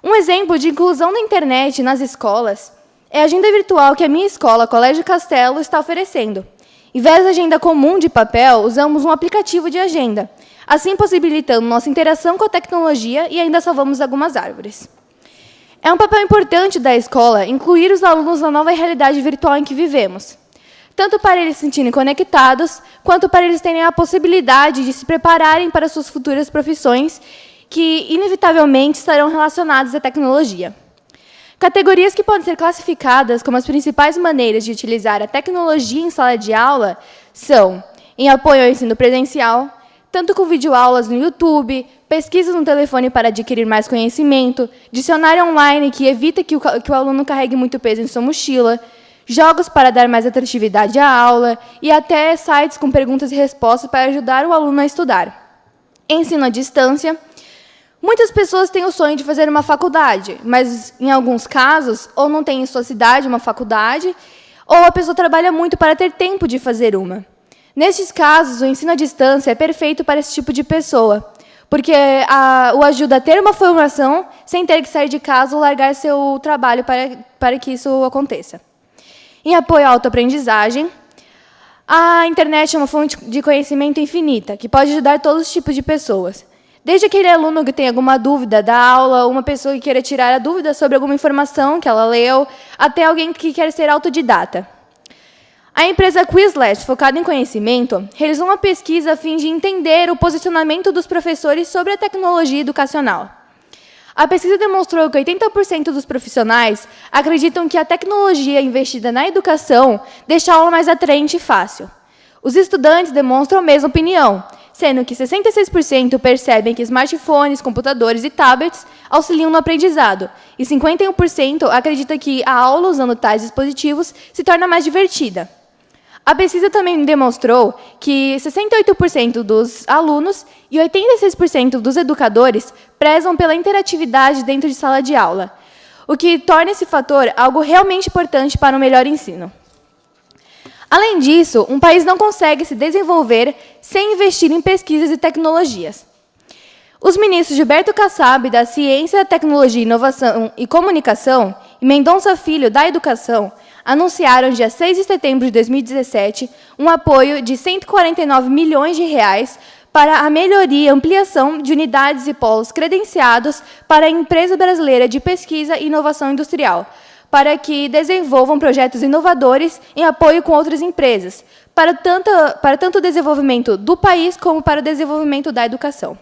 Um exemplo de inclusão da internet nas escolas é a agenda virtual que a minha escola, Colégio Castelo, está oferecendo. Em vez da agenda comum de papel, usamos um aplicativo de agenda, assim possibilitando nossa interação com a tecnologia e ainda salvamos algumas árvores. É um papel importante da escola incluir os alunos na nova realidade virtual em que vivemos, tanto para eles se sentirem conectados, quanto para eles terem a possibilidade de se prepararem para suas futuras profissões, que inevitavelmente estarão relacionadas à tecnologia. Categorias que podem ser classificadas como as principais maneiras de utilizar a tecnologia em sala de aula são em apoio ao ensino presencial, tanto com videoaulas no YouTube, pesquisas no telefone para adquirir mais conhecimento, dicionário online que evita que o aluno carregue muito peso em sua mochila, jogos para dar mais atratividade à aula e até sites com perguntas e respostas para ajudar o aluno a estudar. Ensino à distância. Muitas pessoas têm o sonho de fazer uma faculdade, mas, em alguns casos, ou não tem em sua cidade uma faculdade, ou a pessoa trabalha muito para ter tempo de fazer uma. Nestes casos, o ensino à distância é perfeito para esse tipo de pessoa, porque o ajuda a ter uma formação sem ter que sair de casa ou largar seu trabalho para que isso aconteça. Em apoio à autoaprendizagem, a internet é uma fonte de conhecimento infinita, que pode ajudar todos os tipos de pessoas. Desde aquele aluno que tem alguma dúvida da aula, uma pessoa que queira tirar a dúvida sobre alguma informação que ela leu, até alguém que quer ser autodidata. A empresa Quizlet, focada em conhecimento, realizou uma pesquisa a fim de entender o posicionamento dos professores sobre a tecnologia educacional. A pesquisa demonstrou que 80% dos profissionais acreditam que a tecnologia investida na educação deixa a aula mais atraente e fácil. Os estudantes demonstram a mesma opinião, sendo que 66% percebem que smartphones, computadores e tablets auxiliam no aprendizado, e 51% acredita que a aula usando tais dispositivos se torna mais divertida. A pesquisa também demonstrou que 68% dos alunos e 86% dos educadores prezam pela interatividade dentro de sala de aula, o que torna esse fator algo realmente importante para um melhor ensino. Além disso, um país não consegue se desenvolver sem investir em pesquisas e tecnologias. Os ministros Gilberto Kassab, da Ciência, Tecnologia, Inovação e Comunicação, e Mendonça Filho, da Educação, anunciaram, dia 6 de setembro de 2017, um apoio de R$ 149 milhões para a melhoria e ampliação de unidades e polos credenciados para a Empresa Brasileira de Pesquisa e Inovação Industrial, para que desenvolvam projetos inovadores em apoio com outras empresas, para tanto o desenvolvimento do país como para o desenvolvimento da educação.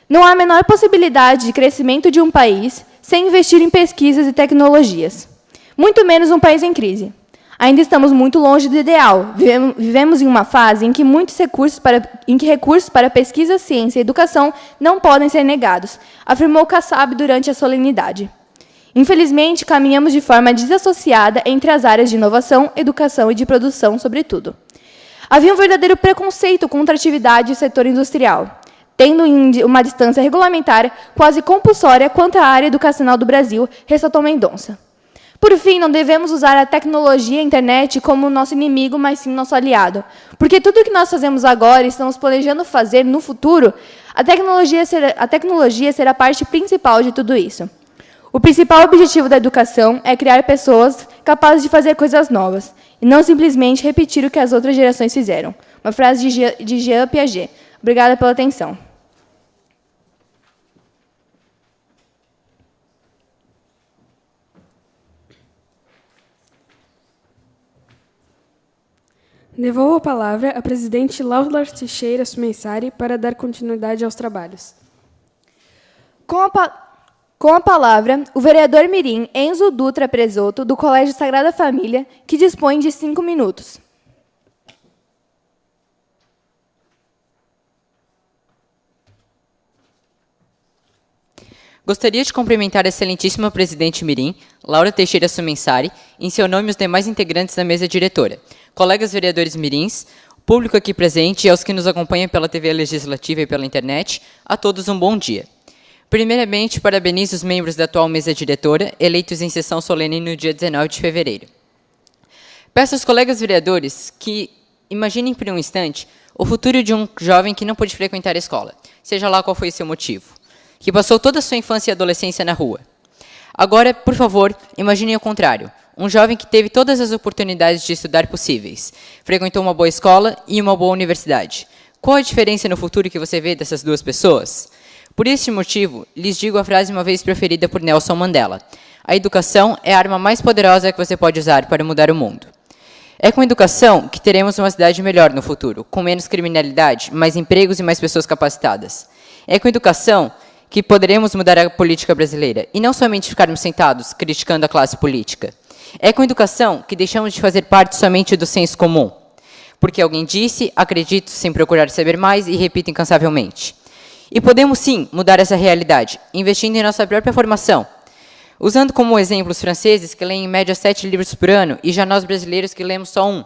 Não há a menor possibilidade de crescimento de um país sem investir em pesquisas e tecnologias, muito menos um país em crise. Ainda estamos muito longe do ideal. Vivemos em uma fase em que recursos para pesquisa, ciência e educação não podem ser negados, afirmou Kassab durante a solenidade. Infelizmente, caminhamos de forma desassociada entre as áreas de inovação, educação e de produção, sobretudo. Havia um verdadeiro preconceito contra a atividade do setor industrial, tendo uma distância regulamentar quase compulsória quanto à área educacional do Brasil, ressaltou Mendonça. Por fim, não devemos usar a tecnologia e a internet como nosso inimigo, mas sim nosso aliado. Porque tudo o que nós fazemos agora e estamos planejando fazer no futuro, a tecnologia será parte principal de tudo isso. O principal objetivo da educação é criar pessoas capazes de fazer coisas novas, e não simplesmente repetir o que as outras gerações fizeram. Uma frase de Jean Piaget. Obrigada pela atenção. Devolvo a palavra à presidente Laura Teixeira Sumensari para dar continuidade aos trabalhos. Com a palavra, o vereador mirim Enzo Dutra Presoto, do Colégio Sagrada Família, que dispõe de 5 minutos. Gostaria de cumprimentar a excelentíssima presidente mirim, Laura Teixeira Sumensari, em seu nome e os demais integrantes da mesa diretora, colegas vereadores mirins, público aqui presente e aos que nos acompanham pela TV Legislativa e pela internet, a todos um bom dia. Primeiramente, parabenizo os membros da atual mesa diretora, eleitos em sessão solene no dia 19 de fevereiro. Peço aos colegas vereadores que imaginem por um instante o futuro de um jovem que não pôde frequentar a escola, seja lá qual foi o seu motivo, que passou toda a sua infância e adolescência na rua. Agora, por favor, imaginem o contrário. Um jovem que teve todas as oportunidades de estudar possíveis, frequentou uma boa escola e uma boa universidade. Qual a diferença no futuro que você vê dessas duas pessoas? Por este motivo, lhes digo a frase uma vez proferida por Nelson Mandela. A educação é a arma mais poderosa que você pode usar para mudar o mundo. É com educação que teremos uma cidade melhor no futuro, com menos criminalidade, mais empregos e mais pessoas capacitadas. É com educação que poderemos mudar a política brasileira, e não somente ficarmos sentados criticando a classe política. É com educação que deixamos de fazer parte somente do senso comum, porque alguém disse, acredito sem procurar saber mais e repito incansavelmente. E podemos sim mudar essa realidade, investindo em nossa própria formação, usando como exemplo os franceses que leem em média 7 livros por ano e já nós brasileiros que lemos só 1.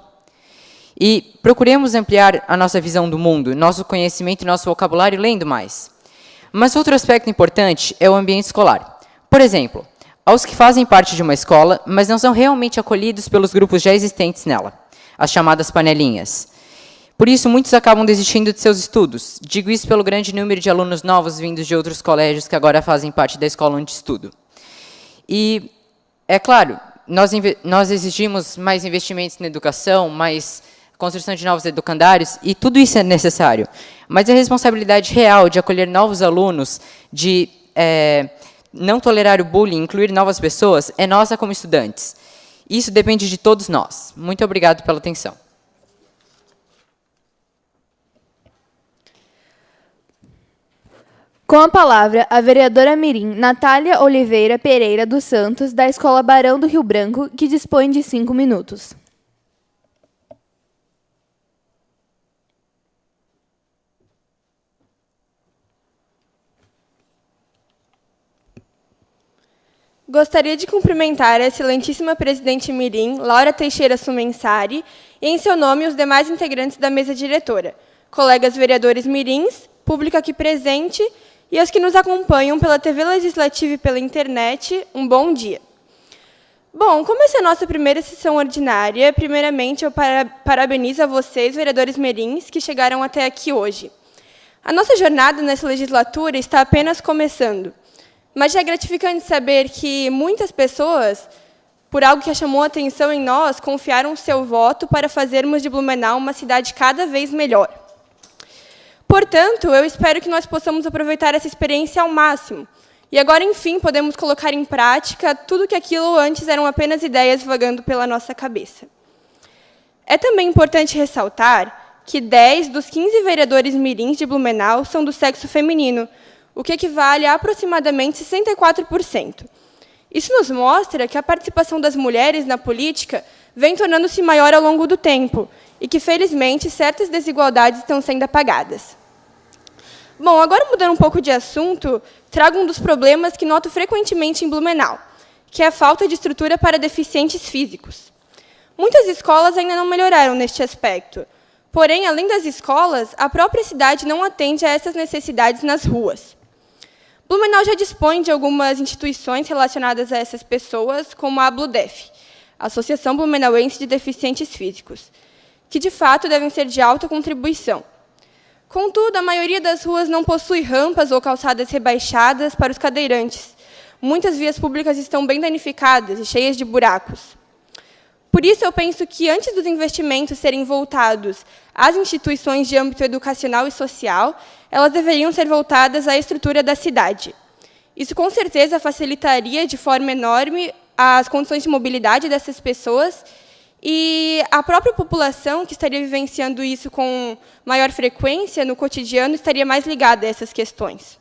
E procuremos ampliar a nossa visão do mundo, nosso conhecimento e nosso vocabulário lendo mais. Mas outro aspecto importante é o ambiente escolar. Por exemplo, aos que fazem parte de uma escola, mas não são realmente acolhidos pelos grupos já existentes nela, as chamadas panelinhas. Por isso, muitos acabam desistindo de seus estudos. Digo isso pelo grande número de alunos novos vindos de outros colégios que agora fazem parte da escola onde estudo. E, é claro, nós exigimos mais investimentos na educação, mais construção de novos educandários, e tudo isso é necessário. Mas a responsabilidade real de acolher novos alunos, de não tolerar o bullying, incluir novas pessoas, é nossa como estudantes. Isso depende de todos nós. Muito obrigado pela atenção. Com a palavra, a vereadora mirim Natália Oliveira Pereira dos Santos, da Escola Barão do Rio Branco, que dispõe de 5 minutos. Gostaria de cumprimentar a excelentíssima presidente mirim, Laura Teixeira Sumensari, e em seu nome os demais integrantes da mesa diretora, colegas vereadores mirins, público aqui presente e os que nos acompanham pela TV Legislativa e pela internet, um bom dia. Bom, como essa é a nossa primeira sessão ordinária, primeiramente eu parabenizo a vocês, vereadores mirins, que chegaram até aqui hoje. A nossa jornada nessa legislatura está apenas começando, mas já é gratificante saber que muitas pessoas, por algo que chamou a atenção em nós, confiaram seu voto para fazermos de Blumenau uma cidade cada vez melhor. Portanto, eu espero que nós possamos aproveitar essa experiência ao máximo. E agora, enfim, podemos colocar em prática tudo que aquilo antes eram apenas ideias vagando pela nossa cabeça. É também importante ressaltar que 10 dos 15 vereadores mirins de Blumenau são do sexo feminino, o que equivale a aproximadamente 64%. Isso nos mostra que a participação das mulheres na política vem tornando-se maior ao longo do tempo e que, felizmente, certas desigualdades estão sendo apagadas. Bom, agora mudando um pouco de assunto, trago um dos problemas que noto frequentemente em Blumenau, que é a falta de estrutura para deficientes físicos. Muitas escolas ainda não melhoraram neste aspecto. Porém, além das escolas, a própria cidade não atende a essas necessidades nas ruas. Blumenau já dispõe de algumas instituições relacionadas a essas pessoas, como a Bludef, Associação Blumenauense de Deficientes Físicos, que, de fato, devem ser de alta contribuição. Contudo, a maioria das ruas não possui rampas ou calçadas rebaixadas para os cadeirantes. Muitas vias públicas estão bem danificadas e cheias de buracos. Por isso, eu penso que, antes dos investimentos serem voltados às instituições de âmbito educacional e social, elas deveriam ser voltadas à estrutura da cidade. Isso, com certeza, facilitaria de forma enorme as condições de mobilidade dessas pessoas e a própria população, que estaria vivenciando isso com maior frequência no cotidiano, estaria mais ligada a essas questões.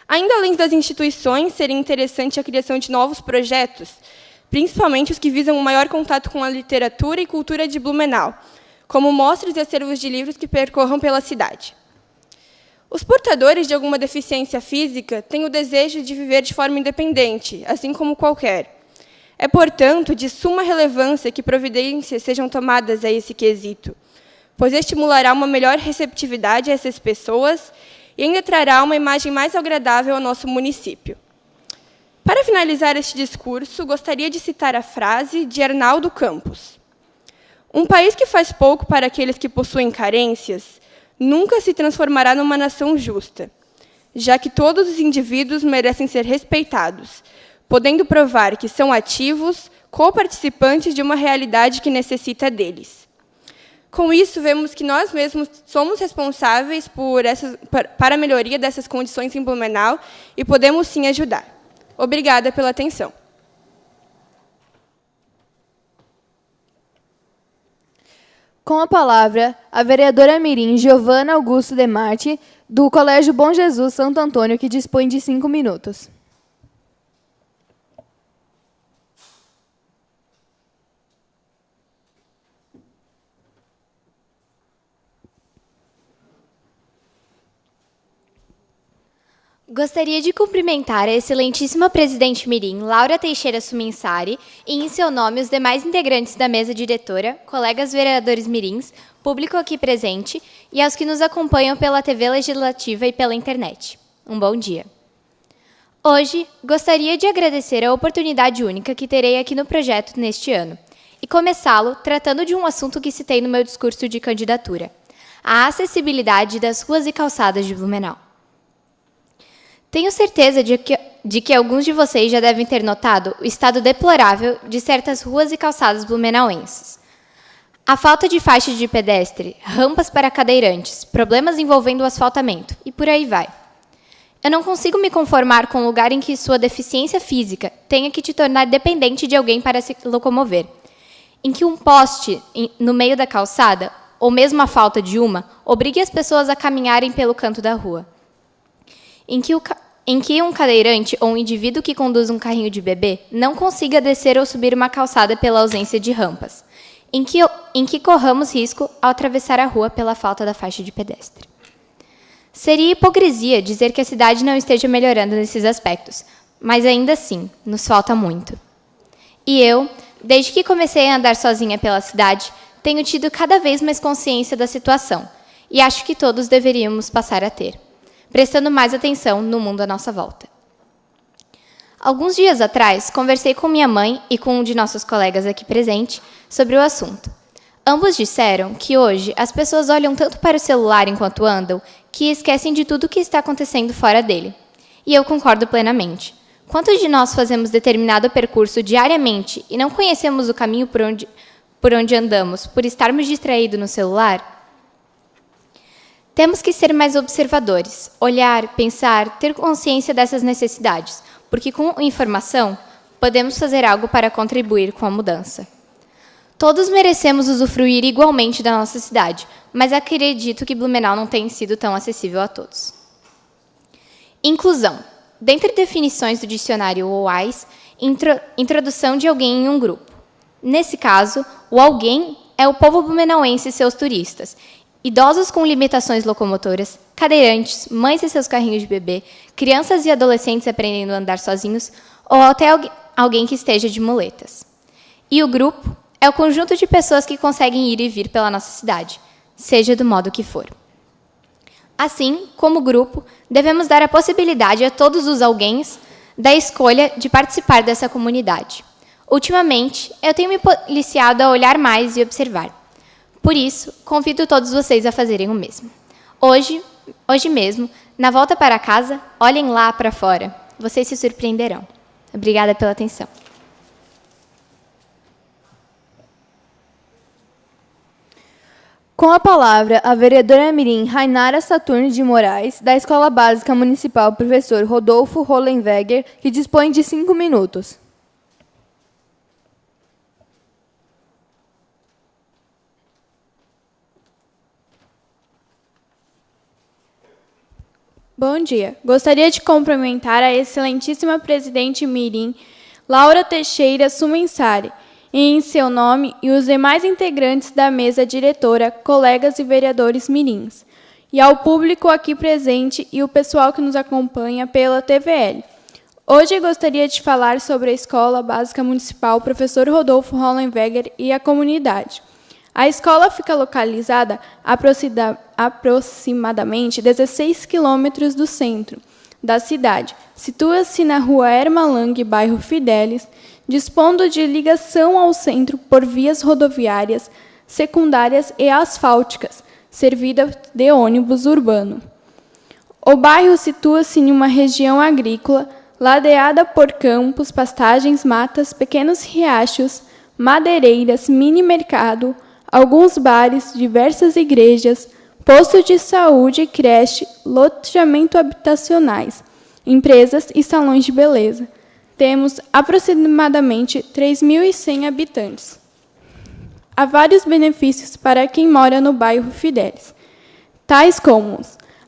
Ainda além das instituições, seria interessante a criação de novos projetos, principalmente os que visam um maior contato com a literatura e cultura de Blumenau, como mostras e acervos de livros que percorram pela cidade. Os portadores de alguma deficiência física têm o desejo de viver de forma independente, assim como qualquer. É, portanto, de suma relevância que providências sejam tomadas a esse quesito, pois estimulará uma melhor receptividade a essas pessoas e ainda trará uma imagem mais agradável ao nosso município. Para finalizar este discurso, gostaria de citar a frase de Arnaldo Campos. Um país que faz pouco para aqueles que possuem carências nunca se transformará numa nação justa, já que todos os indivíduos merecem ser respeitados, podendo provar que são ativos, coparticipantes de uma realidade que necessita deles. Com isso, vemos que nós mesmos somos responsáveis para a melhoria dessas condições em Blumenau e podemos, sim, ajudar. Obrigada pela atenção. Com a palavra, a vereadora mirim Giovana Augusto de Marte, do Colégio Bom Jesus Santo Antônio, que dispõe de 5 minutos. Gostaria de cumprimentar a excelentíssima presidente mirim, Laura Teixeira Sumensari, e, em seu nome, os demais integrantes da mesa diretora, colegas vereadores mirins, público aqui presente e aos que nos acompanham pela TV Legislativa e pela internet. Um bom dia. Hoje, gostaria de agradecer a oportunidade única que terei aqui no projeto neste ano e começá-lo tratando de um assunto que citei no meu discurso de candidatura: a acessibilidade das ruas e calçadas de Blumenau. Tenho certeza de que alguns de vocês já devem ter notado o estado deplorável de certas ruas e calçadas blumenauenses. A falta de faixa de pedestre, rampas para cadeirantes, problemas envolvendo o asfaltamento, e por aí vai. Eu não consigo me conformar com um lugar em que sua deficiência física tenha que te tornar dependente de alguém para se locomover. Em que um poste no meio da calçada, ou mesmo a falta de uma, obrigue as pessoas a caminharem pelo canto da rua. Em que um cadeirante ou um indivíduo que conduz um carrinho de bebê não consiga descer ou subir uma calçada pela ausência de rampas. Em que corramos risco ao atravessar a rua pela falta da faixa de pedestre. Seria hipocrisia dizer que a cidade não esteja melhorando nesses aspectos, mas ainda assim, nos falta muito. E eu, desde que comecei a andar sozinha pela cidade, tenho tido cada vez mais consciência da situação, e acho que todos deveríamos passar a ter, prestando mais atenção no mundo à nossa volta. Alguns dias atrás, conversei com minha mãe e com um de nossos colegas aqui presente sobre o assunto. Ambos disseram que hoje as pessoas olham tanto para o celular enquanto andam que esquecem de tudo o que está acontecendo fora dele. E eu concordo plenamente. Quantos de nós fazemos determinado percurso diariamente e não conhecemos o caminho por onde andamos, por estarmos distraídos no celular? Temos que ser mais observadores, olhar, pensar, ter consciência dessas necessidades, porque com informação podemos fazer algo para contribuir com a mudança. Todos merecemos usufruir igualmente da nossa cidade, mas acredito que Blumenau não tem sido tão acessível a todos. Inclusão. Dentre definições do dicionário OAIS, introdução de alguém em um grupo. Nesse caso, o alguém é o povo blumenauense e seus turistas, idosos com limitações locomotoras, cadeirantes, mães e seus carrinhos de bebê, crianças e adolescentes aprendendo a andar sozinhos, ou até alguém que esteja de muletas. E o grupo é o conjunto de pessoas que conseguem ir e vir pela nossa cidade, seja do modo que for. Assim, como grupo, devemos dar a possibilidade a todos os alguéms da escolha de participar dessa comunidade. Ultimamente, eu tenho me policiado a olhar mais e observar. Por isso, convido todos vocês a fazerem o mesmo. Hoje mesmo, na volta para casa, olhem lá para fora. Vocês se surpreenderão. Obrigada pela atenção. Com a palavra, a vereadora mirim Rainara Saturno de Moraes, da Escola Básica Municipal Professor Rodolfo Hollenweger, que dispõe de 5 minutos. Bom dia. Gostaria de cumprimentar a excelentíssima presidente mirim, Laura Teixeira Sumensari, em seu nome e os demais integrantes da mesa diretora, colegas e vereadores mirins, e ao público aqui presente e o pessoal que nos acompanha pela TVL. Hoje gostaria de falar sobre a Escola Básica Municipal Professor Rodolfo Hollenweger e a comunidade. A escola fica localizada a aproximadamente 16 quilômetros do centro da cidade. Situa-se na rua Ermalang, bairro Fidelis, dispondo de ligação ao centro por vias rodoviárias, secundárias e asfálticas, servida de ônibus urbano. O bairro situa-se em uma região agrícola, ladeada por campos, pastagens, matas, pequenos riachos, madeireiras, mini-mercado, alguns bares, diversas igrejas, posto de saúde, creche, loteamento habitacionais, empresas e salões de beleza. Temos aproximadamente 3.100 habitantes. Há vários benefícios para quem mora no bairro Fidelis, tais como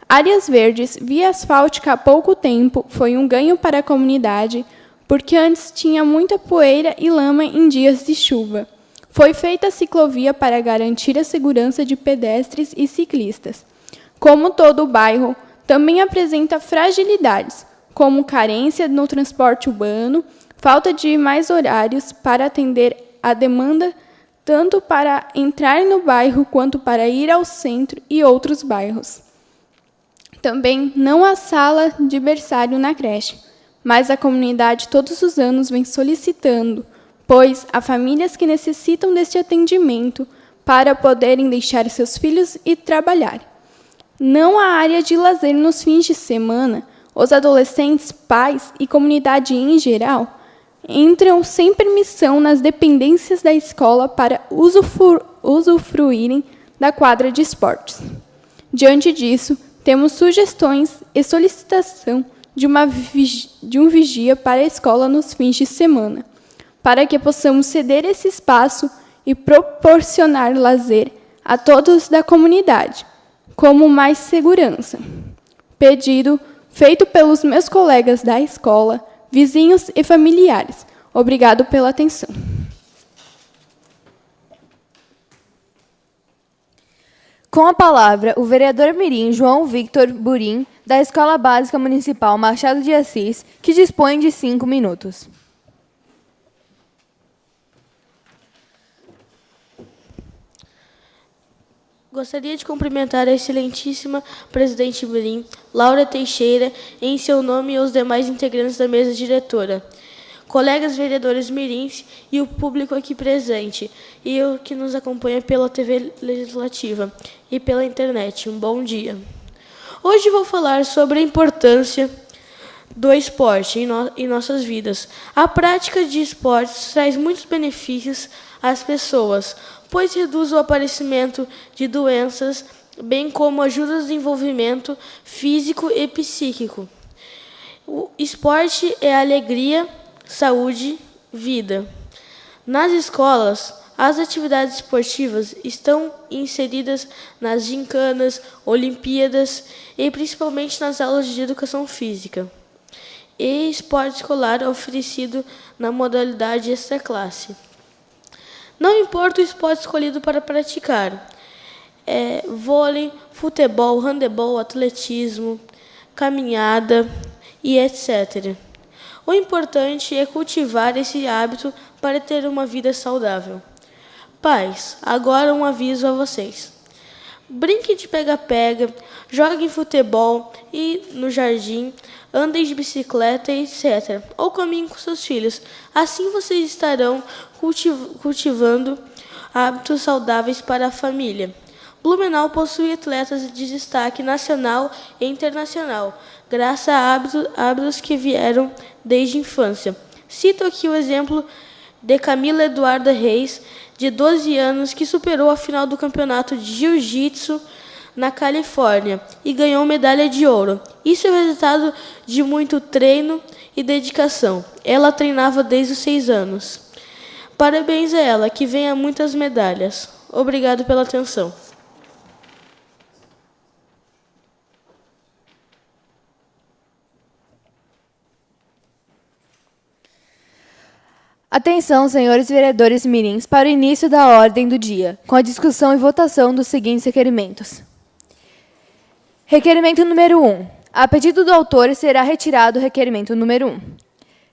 áreas verdes, via asfáltica há pouco tempo foi um ganho para a comunidade, porque antes tinha muita poeira e lama em dias de chuva. Foi feita a ciclovia para garantir a segurança de pedestres e ciclistas. Como todo o bairro, também apresenta fragilidades, como carência no transporte urbano, falta de mais horários para atender a demanda, tanto para entrar no bairro quanto para ir ao centro e outros bairros. Também não há sala de berçário na creche, mas a comunidade todos os anos vem solicitando, pois há famílias que necessitam deste atendimento para poderem deixar seus filhos e trabalhar. Não há área de lazer nos fins de semana. Os adolescentes, pais e comunidade em geral entram sem permissão nas dependências da escola para usufruírem da quadra de esportes. Diante disso, temos sugestões e solicitação de um vigia para a escola nos fins de semana, para que possamos ceder esse espaço e proporcionar lazer a todos da comunidade, como mais segurança. Pedido feito pelos meus colegas da escola, vizinhos e familiares. Obrigado pela atenção. Com a palavra, o vereador mirim João Victor Burim, da Escola Básica Municipal Machado de Assis, que dispõe de 5 minutos. Gostaria de cumprimentar a excelentíssima presidente mirim, Laura Teixeira, em seu nome e os demais integrantes da mesa diretora, colegas vereadores mirins e o público aqui presente, e o que nos acompanha pela TV Legislativa e pela internet. Um bom dia. Hoje vou falar sobre a importância do esporte em nossas vidas. A prática de esportes traz muitos benefícios às pessoas, pois reduz o aparecimento de doenças, bem como ajuda o desenvolvimento físico e psíquico. O esporte é alegria, saúde, vida. Nas escolas, as atividades esportivas estão inseridas nas gincanas, Olimpíadas e principalmente nas aulas de educação física e esporte escolar oferecido na modalidade extraclasse. Não importa o esporte escolhido para praticar, vôlei, futebol, handebol, atletismo, caminhada e etc. O importante é cultivar esse hábito para ter uma vida saudável. Pais, agora um aviso a vocês. Brinquem de pega-pega, joguem futebol e no jardim, andem de bicicleta, etc. Ou caminhem com seus filhos. Assim vocês estarão cultivando hábitos saudáveis para a família. Blumenau possui atletas de destaque nacional e internacional, graças a hábitos que vieram desde a infância. Cito aqui o exemplo de Camila Eduarda Reis, de 12 anos, que superou a final do campeonato de jiu-jitsu na Califórnia e ganhou medalha de ouro. Isso é o resultado de muito treino e dedicação. Ela treinava desde os 6 anos. Parabéns a ela, que venha muitas medalhas. Obrigado pela atenção. Atenção, senhores vereadores mirins, para o início da ordem do dia, com a discussão e votação dos seguintes requerimentos. Requerimento número 1. A pedido do autor, será retirado o requerimento número 1.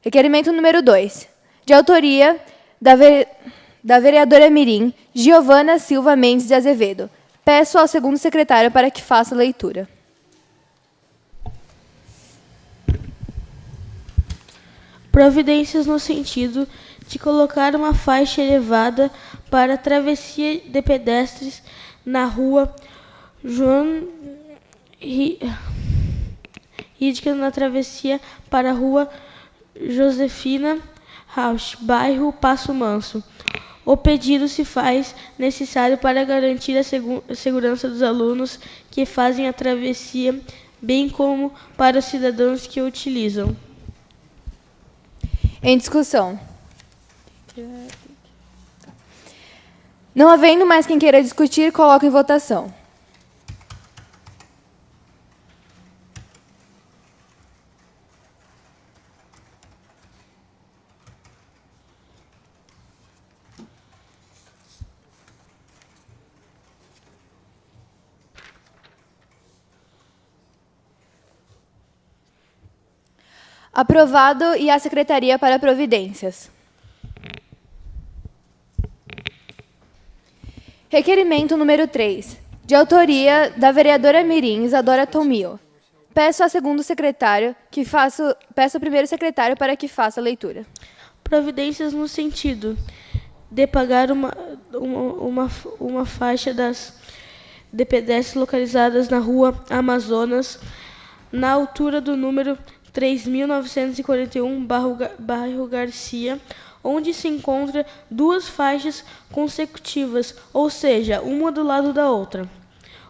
Requerimento número 2. De autoria da vereadora mirim, Giovana Silva Mendes de Azevedo. Peço ao segundo secretário para que faça a leitura. Providências no sentido de colocar uma faixa elevada para a travessia de pedestres na rua João Rídica, na travessia para a rua Josefina Rauch, bairro Passo Manso. O pedido se faz necessário para garantir a segurança dos alunos que fazem a travessia, bem como para os cidadãos que o utilizam. Em discussão. Não havendo mais quem queira discutir, coloco em votação. Aprovado e a Secretaria para Providências. Requerimento número 3, de autoria da vereadora mirim Isadora Tomio. Peço ao primeiro secretário para que faça a leitura. Providências no sentido de pagar uma faixa de pedestres localizadas na rua Amazonas, na altura do número 3.941, bairro Garcia, onde se encontra duas faixas consecutivas, ou seja, uma do lado da outra.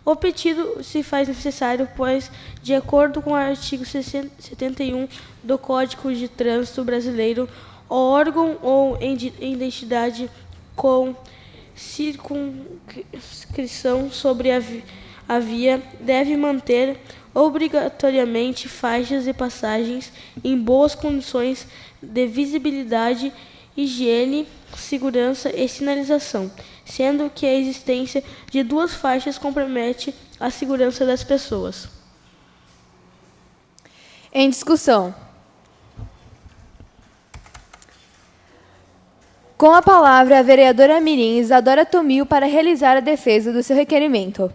O pedido se faz necessário, pois, de acordo com o artigo 71 do Código de Trânsito Brasileiro, o órgão ou entidade com circunscrição sobre a via deve manter obrigatoriamente faixas de passagens em boas condições de visibilidade, higiene, segurança e sinalização, sendo que a existência de duas faixas compromete a segurança das pessoas. Em discussão. Com a palavra, a vereadora mirim Isadora Tomil para realizar a defesa do seu requerimento.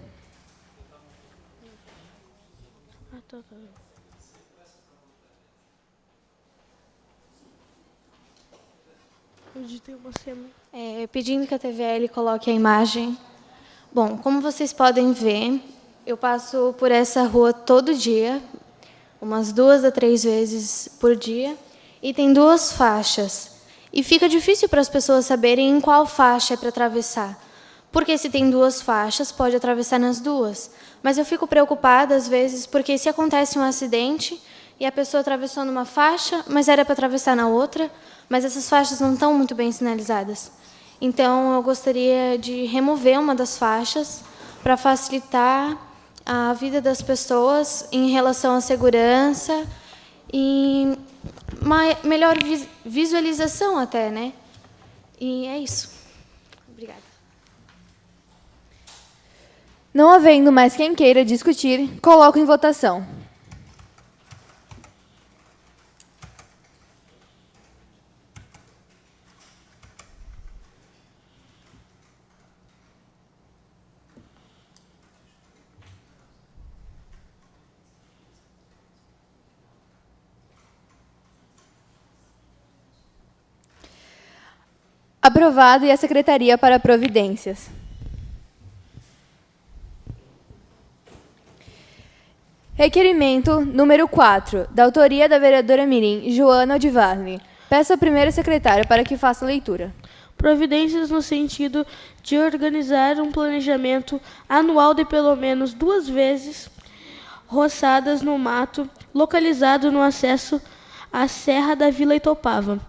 Pedindo que a TVL coloque a imagem. Bom, como vocês podem ver, eu passo por essa rua todo dia, umas 2 a 3 vezes por dia, e tem duas faixas. E fica difícil para as pessoas saberem em qual faixa é para atravessar. Porque se tem duas faixas, pode atravessar nas duas. Mas eu fico preocupada, às vezes, porque se acontece um acidente e a pessoa atravessou numa faixa, mas era para atravessar na outra, mas essas faixas não estão muito bem sinalizadas. Então, eu gostaria de remover uma das faixas para facilitar a vida das pessoas em relação à segurança e uma melhor visualização até, né? E é isso. Obrigada. Não havendo mais quem queira discutir, coloco em votação. Aprovado, e a Secretaria para Providências. Requerimento número 4, da autoria da vereadora mirim Joana Odivasni. Peço ao primeiro secretário para que faça a leitura. Providências no sentido de organizar um planejamento anual de pelo menos 2 vezes roçadas no mato localizado no acesso à Serra da Vila Itopava,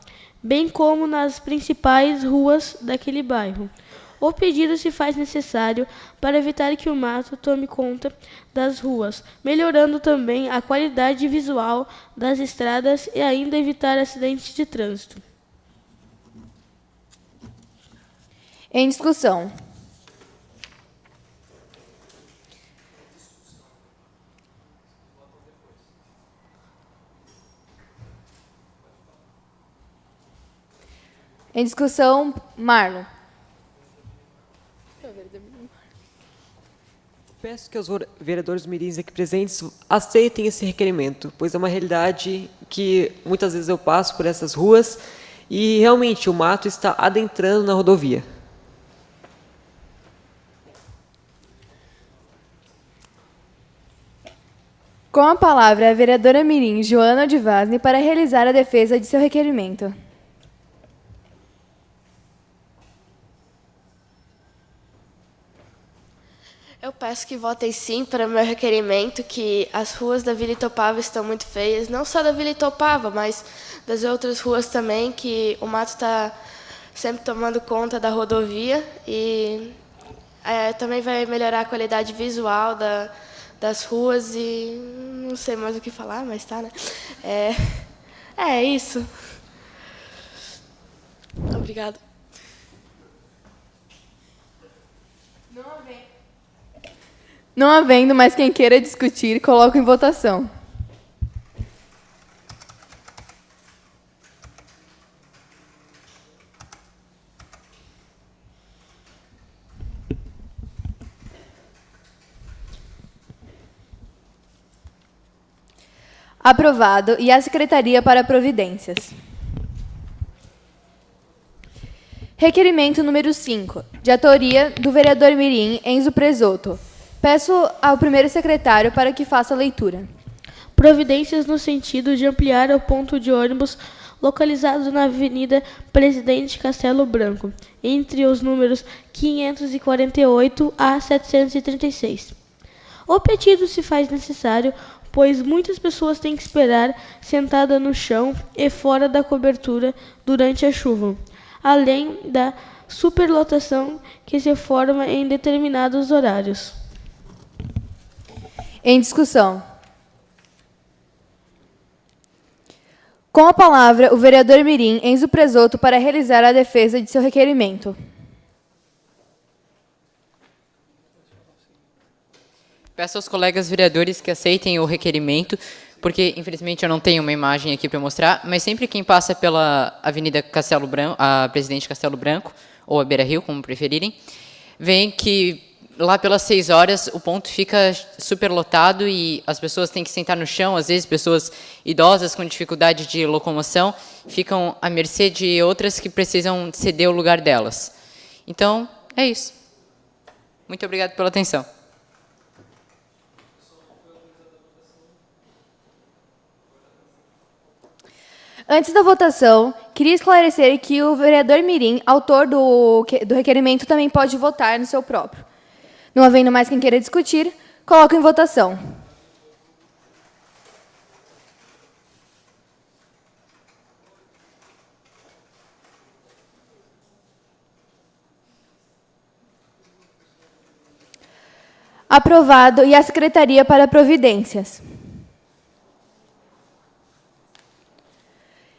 bem como nas principais ruas daquele bairro. O pedido se faz necessário para evitar que o mato tome conta das ruas, melhorando também a qualidade visual das estradas e ainda evitar acidentes de trânsito. Em discussão. Em discussão, Marlon. Peço que os vereadores mirins aqui presentes aceitem esse requerimento, pois é uma realidade que muitas vezes eu passo por essas ruas e realmente o mato está adentrando na rodovia. Com a palavra, a vereadora mirim Joana Odivasni para realizar a defesa de seu requerimento. Eu peço que votem sim para o meu requerimento, que as ruas da Vila Itopava estão muito feias, não só da Vila Itopava, mas das outras ruas também, que o mato está sempre tomando conta da rodovia e também vai melhorar a qualidade visual das ruas e não sei mais o que falar, mas tá, né? É isso. Obrigada. Não havendo mais quem queira discutir, coloco em votação. Aprovado, e a Secretaria para Providências. Requerimento número 5, de autoria do vereador mirim Enzo Presoto. Peço ao primeiro secretário para que faça a leitura. Providências no sentido de ampliar o ponto de ônibus localizado na Avenida Presidente Castelo Branco, entre os números 548 a 736. O pedido se faz necessário, pois muitas pessoas têm que esperar sentada no chão e fora da cobertura durante a chuva, além da superlotação que se forma em determinados horários. Em discussão. Com a palavra, o vereador Mirim Enzo Presoto para realizar a defesa de seu requerimento. Peço aos colegas vereadores que aceitem o requerimento, porque, infelizmente, eu não tenho uma imagem aqui para mostrar, mas sempre quem passa pela Avenida Castelo Branco, a Presidente Castelo Branco, ou a Beira Rio, como preferirem, veem que lá pelas 6 horas o ponto fica superlotado e as pessoas têm que sentar no chão, às vezes pessoas idosas com dificuldade de locomoção ficam à mercê de outras que precisam ceder o lugar delas. Então, é isso. Muito obrigado pela atenção. Antes da votação, queria esclarecer que o vereador Mirim, autor do requerimento, também pode votar no seu próprio. Não havendo mais quem queira discutir, coloco em votação. Aprovado. E a Secretaria para Providências.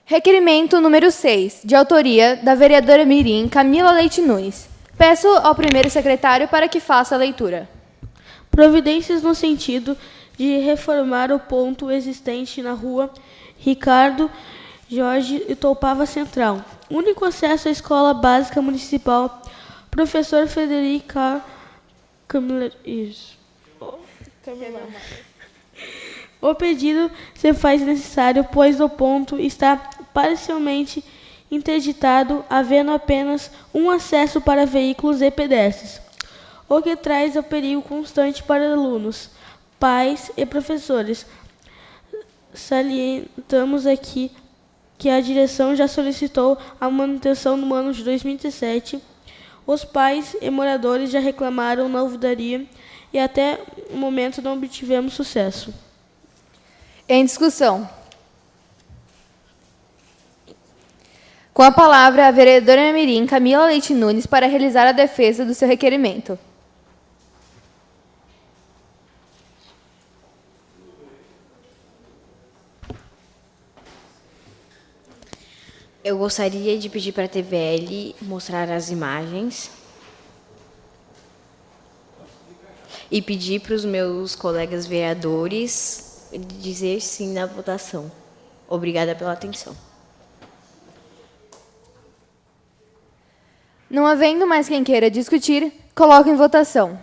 Requerimento número 6, de autoria da vereadora Mirim Camila Leite Nunes. Peço ao primeiro secretário para que faça a leitura. Providências no sentido de reformar o ponto existente na rua Ricardo Jorge Itoupava Central. Único acesso à Escola Básica Municipal Professor Frederico Camila. O pedido se faz necessário, pois o ponto está parcialmente interditado, havendo apenas um acesso para veículos e pedestres, o que traz o perigo constante para alunos, pais e professores. Salientamos aqui que a direção já solicitou a manutenção no ano de 2017. Os pais e moradores já reclamaram na ouvidoria e até o momento não obtivemos sucesso. Em discussão. Com a palavra, a vereadora Mirim Camila Leite Nunes para realizar a defesa do seu requerimento. Eu gostaria de pedir para a TVL mostrar as imagens e pedir para os meus colegas vereadores dizer sim na votação. Obrigada pela atenção. Não havendo mais quem queira discutir, coloco em votação.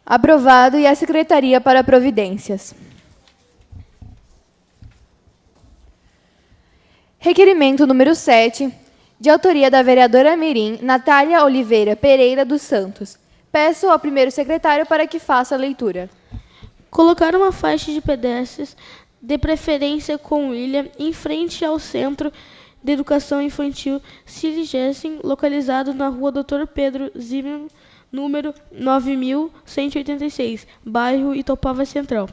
Aprovado. E a Secretaria para Providências. Requerimento número 7, de autoria da vereadora Mirim Natália Oliveira Pereira dos Santos. Peço ao primeiro secretário para que faça a leitura. Colocar uma faixa de pedestres, de preferência com ilha, em frente ao Centro de Educação Infantil Cílio Gessen, localizado na rua Dr. Pedro Zimmermann, número 9186, bairro Itoupava Central.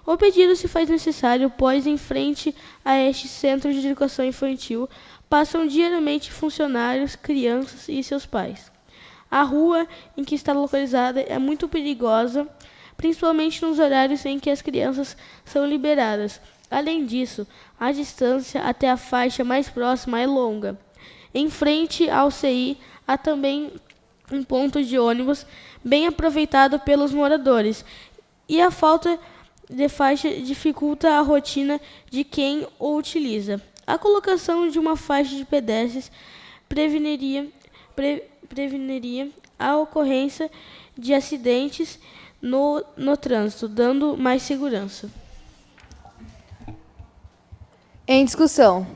O pedido se faz necessário, pois em frente a este centro de educação infantil passam diariamente funcionários, crianças e seus pais. A rua em que está localizada é muito perigosa, principalmente nos horários em que as crianças são liberadas. Além disso, a distância até a faixa mais próxima é longa. Em frente ao CI, há também um ponto de ônibus bem aproveitado pelos moradores, e a falta de faixa dificulta a rotina de quem o utiliza. A colocação de uma faixa de pedestres preveniria a ocorrência de acidentes no trânsito, dando mais segurança. Em discussão.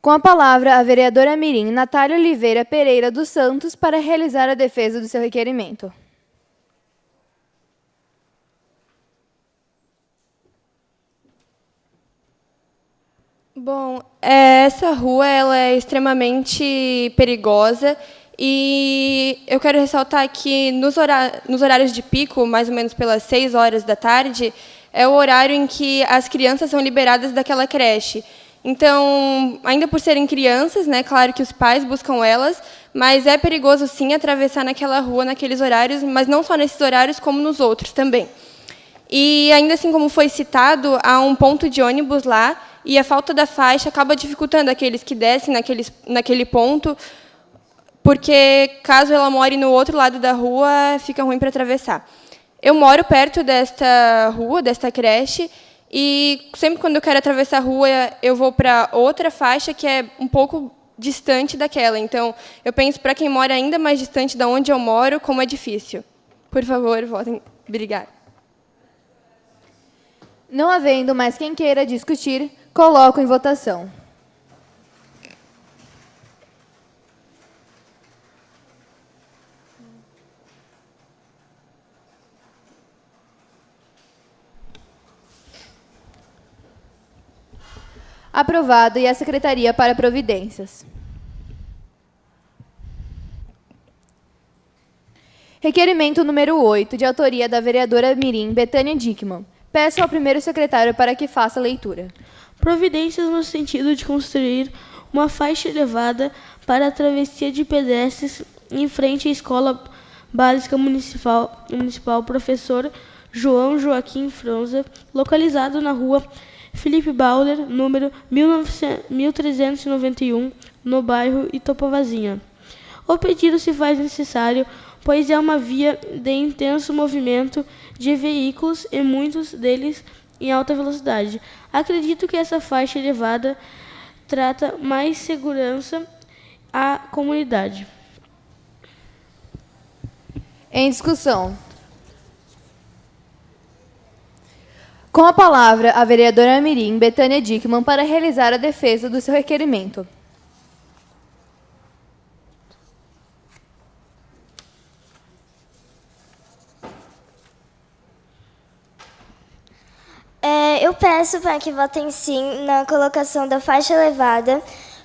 Com a palavra, a vereadora mirim Natália Oliveira Pereira dos Santos para realizar a defesa do seu requerimento. Bom, essa rua ela é extremamente perigosa e eu quero ressaltar que nos horários de pico, mais ou menos pelas 6 horas da tarde, é o horário em que as crianças são liberadas daquela creche. Então, ainda por serem crianças, né, claro que os pais buscam elas, mas é perigoso, sim, atravessar naquela rua naqueles horários, mas não só nesses horários, como nos outros também. E, ainda assim, como foi citado, há um ponto de ônibus lá, e a falta da faixa acaba dificultando aqueles que descem naquele ponto, porque, caso ela more no outro lado da rua, fica ruim para atravessar. Eu moro perto desta rua, desta creche, e sempre quando eu quero atravessar a rua, eu vou para outra faixa que é um pouco distante daquela. Então, eu penso para quem mora ainda mais distante de onde eu moro, como é difícil. Por favor, votem. Obrigada. Não havendo mais quem queira discutir, coloco em votação. Aprovado. E a Secretaria para Providências. Requerimento número 8, de autoria da vereadora mirim Betânia Dickmann. Peço ao primeiro secretário para que faça a leitura. Providências no sentido de construir uma faixa elevada para a travessia de pedestres em frente à Escola Básica Municipal Professor João Joaquim Fronza, localizado na rua Felipe Bauer, número 1391, no bairro Itopovazinha. O pedido se faz necessário, pois é uma via de intenso movimento de veículos e muitos deles em alta velocidade. Acredito que essa faixa elevada trata mais segurança à comunidade. Em discussão. Com a palavra, a vereadora mirim Betânia Dickmann para realizar a defesa do seu requerimento. Eu peço para que votem sim na colocação da faixa elevada,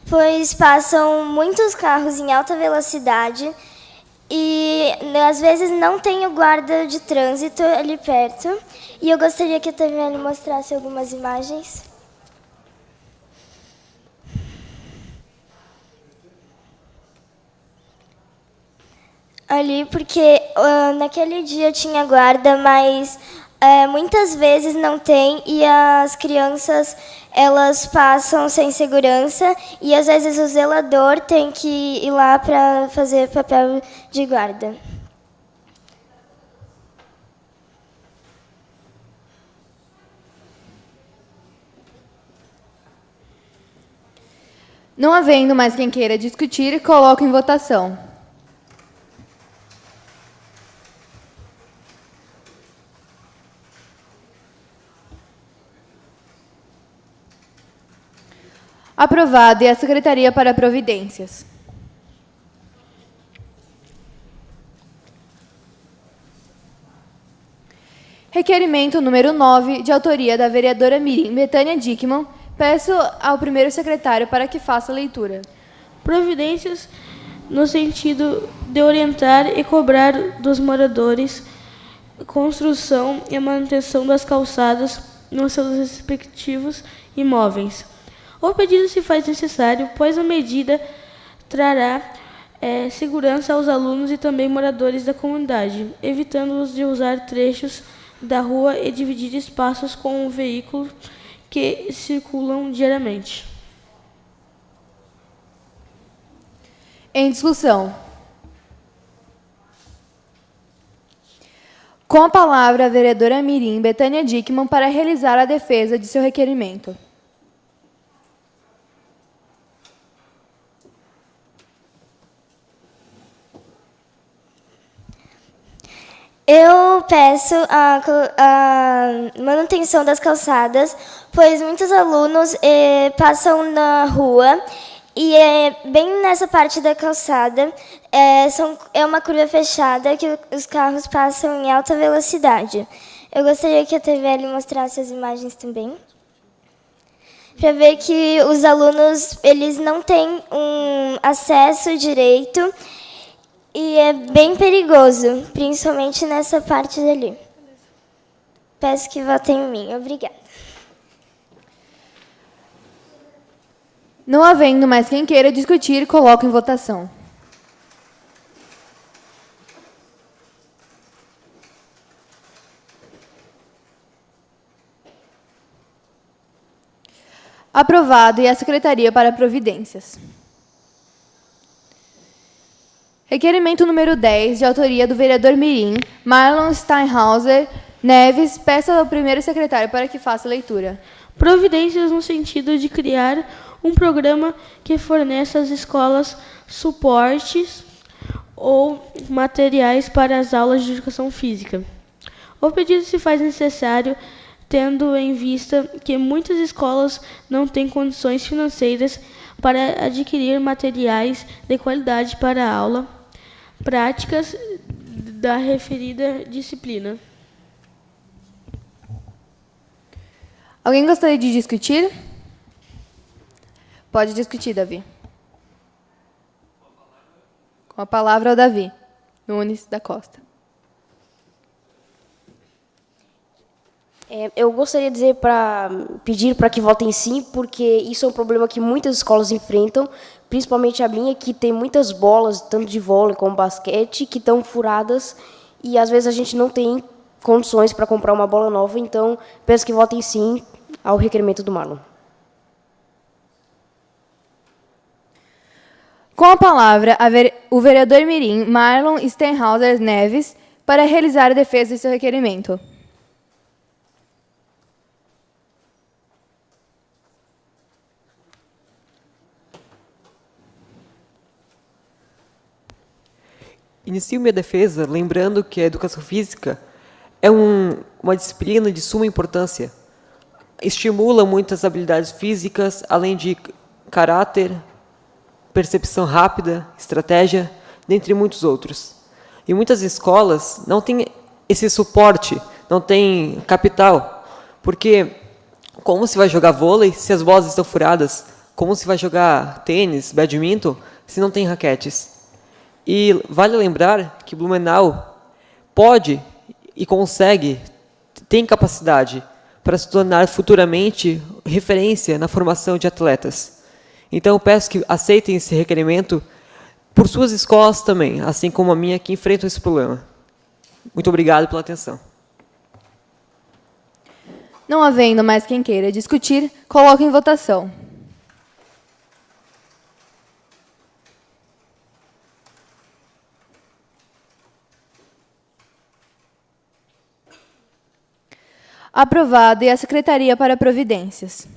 pois passam muitos carros em alta velocidade e às vezes não tem o guarda de trânsito ali perto. E eu gostaria que a Taviane mostrasse algumas imagens. Ali, porque naquele dia tinha guarda, mas muitas vezes não tem e as crianças elas passam sem segurança e às vezes o zelador tem que ir lá para fazer papel de guarda. Não havendo mais quem queira discutir, coloco em votação. Aprovado. E a Secretaria para Providências. Requerimento número 9, de autoria da vereadora mirim Betânia Dickmann. Peço ao primeiro secretário para que faça a leitura. Providências no sentido de orientar e cobrar dos moradores construção e manutenção das calçadas nos seus respectivos imóveis. O pedido se faz necessário, pois a medida trará segurança aos alunos e também moradores da comunidade, evitando-os de usar trechos da rua e dividir espaços com veículos que circulam diariamente. Em discussão. Com a palavra, a vereadora mirim Betânia Dickmann para realizar a defesa de seu requerimento. Eu peço a manutenção das calçadas, pois muitos alunos passam na rua e bem nessa parte da calçada é uma curva fechada que os carros passam em alta velocidade. Eu gostaria que a TVL mostrasse as imagens também, para ver que os alunos eles não têm um acesso direito e é bem perigoso, principalmente nessa parte dali. Peço que votem em mim. Obrigada. Não havendo mais quem queira discutir, coloco em votação. Aprovado e a Secretaria para Providências. Requerimento número 10, de autoria do vereador Mirim, Marlon Steinhauser Neves, peço ao primeiro secretário para que faça a leitura. Providências no sentido de criar um programa que forneça às escolas suportes ou materiais para as aulas de educação física. O pedido se faz necessário tendo em vista que muitas escolas não têm condições financeiras para adquirir materiais de qualidade para a aula, práticas da referida disciplina. Alguém gostaria de discutir? Pode discutir, Davi. Com a palavra ao Davi Nunes da Costa. Eu gostaria de pedir para que votem sim, porque isso é um problema que muitas escolas enfrentam, principalmente a minha, que tem muitas bolas, tanto de vôlei como basquete, que estão furadas e às vezes a gente não tem condições para comprar uma bola nova, então peço que votem sim ao requerimento do Marlon. Com a palavra, o vereador Mirim, Marlon Steinhauser Neves, para realizar a defesa de seu requerimento. Inicio minha defesa lembrando que a educação física é uma disciplina de suma importância. Estimula muitas habilidades físicas, além de caráter, percepção rápida, estratégia, dentre muitos outros. E muitas escolas não têm esse suporte, não têm capital, porque como se vai jogar vôlei se as bolas estão furadas? Como se vai jogar tênis, badminton, se não tem raquetes? E vale lembrar que Blumenau pode e consegue, tem capacidade para se tornar futuramente referência na formação de atletas. Então, eu peço que aceitem esse requerimento por suas escolas também, assim como a minha, que enfrentam esse problema. Muito obrigado pela atenção. Não havendo mais quem queira discutir, coloco em votação. Aprovado e a Secretaria para Providências.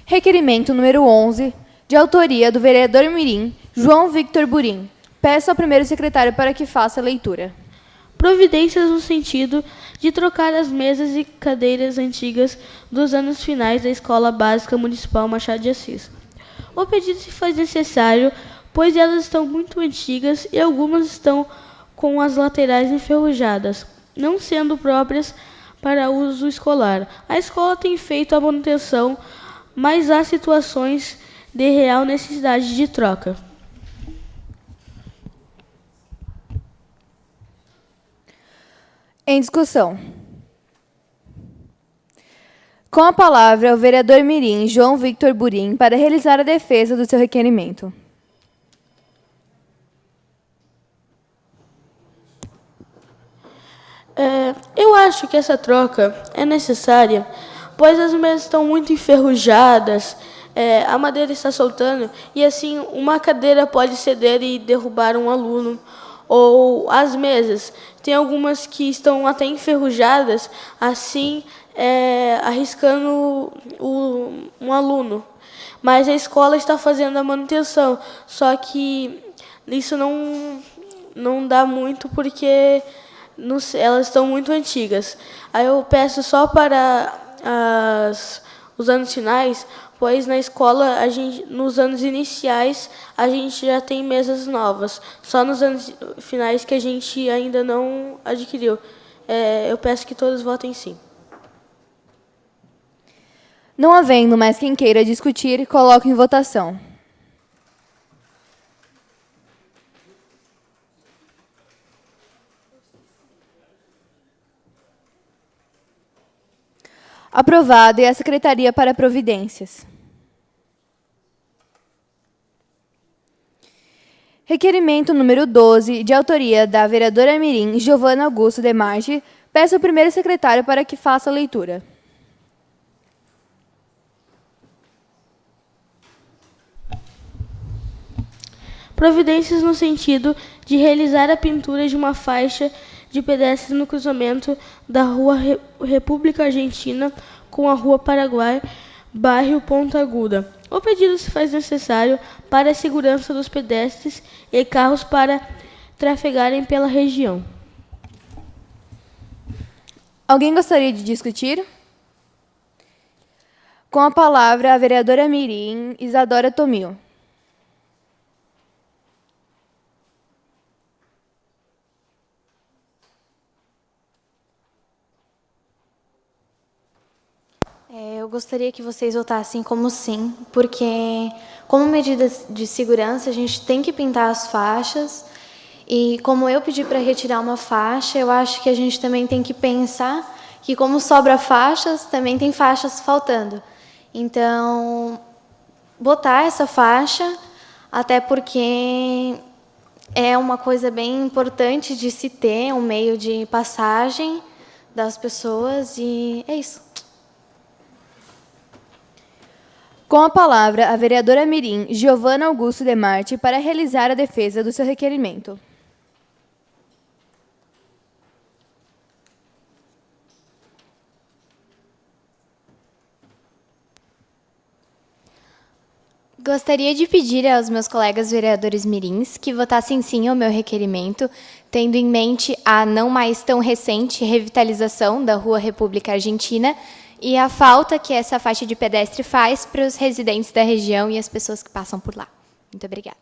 Requerimento número 11, de autoria do vereador Mirim, João Victor Burim. Peço ao primeiro secretário para que faça a leitura. Providências no sentido de trocar as mesas e cadeiras antigas dos anos finais da Escola Básica Municipal Machado de Assis. O pedido se faz necessário, pois elas estão muito antigas e algumas estão com as laterais enferrujadas, não sendo próprias para uso escolar. A escola tem feito a manutenção, mas há situações de real necessidade de troca. Em discussão. Com a palavra, o vereador Mirim, João Victor Burim, para realizar a defesa do seu requerimento. Eu acho que essa troca é necessária, pois as mesas estão muito enferrujadas, a madeira está soltando, e assim uma cadeira pode ceder e derrubar um aluno. Ou as mesas, tem algumas que estão até enferrujadas, assim arriscando um aluno. Mas a escola está fazendo a manutenção, só que isso não dá muito porque elas estão muito antigas. Aí eu peço só para os anos finais, pois na escola, nos anos iniciais, a gente já tem mesas novas. Só nos anos finais que a gente ainda não adquiriu. Eu peço que todos votem sim. Não havendo mais quem queira discutir, coloco em votação. Aprovado. E a Secretaria para Providências. Requerimento número 12, de autoria da vereadora mirim Giovana Augusto Demarchi. Peço ao primeiro secretário para que faça a leitura. Providências no sentido de realizar a pintura de uma faixa de pedestres no cruzamento da Rua República Argentina com a Rua Paraguai, bairro Ponta Aguda. O pedido se faz necessário para a segurança dos pedestres e carros para trafegarem pela região. Alguém gostaria de discutir? Com a palavra, a vereadora mirim Isadora Tomil. Eu gostaria que vocês votassem como sim, porque como medida de segurança a gente tem que pintar as faixas e como eu pedi para retirar uma faixa, eu acho que a gente também tem que pensar que como sobra faixas, também tem faixas faltando. Então, botar essa faixa, até porque é uma coisa bem importante de se ter, um meio de passagem das pessoas e é isso. Com a palavra, a vereadora mirim Giovana Augusto Demarchi para realizar a defesa do seu requerimento. Gostaria de pedir aos meus colegas vereadores mirins que votassem sim ao meu requerimento, tendo em mente a não mais tão recente revitalização da Rua República Argentina e a falta que essa faixa de pedestre faz para os residentes da região e as pessoas que passam por lá. Muito obrigada.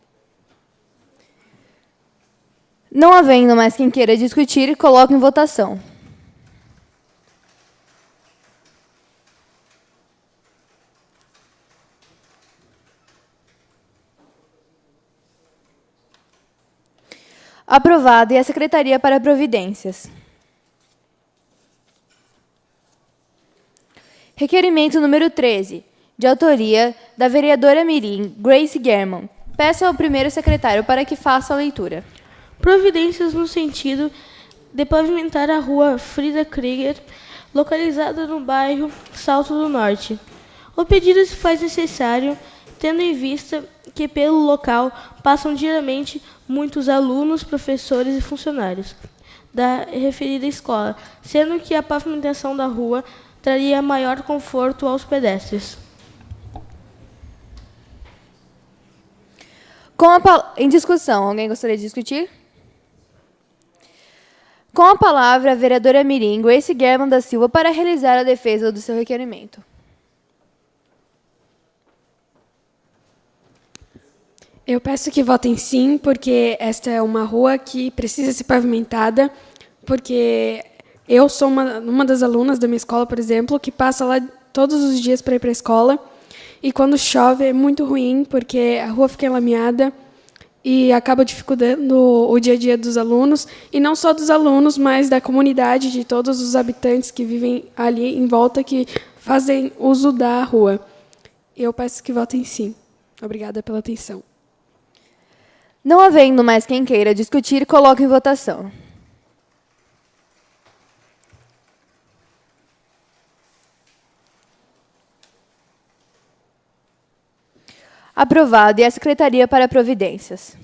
Não havendo mais quem queira discutir, coloco em votação. Aprovado. E a Secretaria para Providências. Requerimento número 13, de autoria da vereadora mirim Grace German. Peço ao primeiro secretário para que faça a leitura. Providências no sentido de pavimentar a Rua Frida Krieger, localizada no bairro Salto do Norte. O pedido se faz necessário, tendo em vista que pelo local passam diariamente muitos alunos, professores e funcionários da referida escola, sendo que a pavimentação da rua traria maior conforto aos pedestres. Em discussão, alguém gostaria de discutir? Com a palavra, a vereadora mirim Grace German da Silva para realizar a defesa do seu requerimento. Eu peço que votem sim, porque esta é uma rua que precisa ser pavimentada, porque eu sou uma das alunas da minha escola, por exemplo, que passa lá todos os dias para ir para a escola. E quando chove é muito ruim, porque a rua fica enlameada e acaba dificultando o dia a dia dos alunos. E não só dos alunos, mas da comunidade, de todos os habitantes que vivem ali em volta, que fazem uso da rua. Eu peço que votem sim. Obrigada pela atenção. Não havendo mais quem queira discutir, coloco em votação. Aprovado. E a Secretaria para Providências.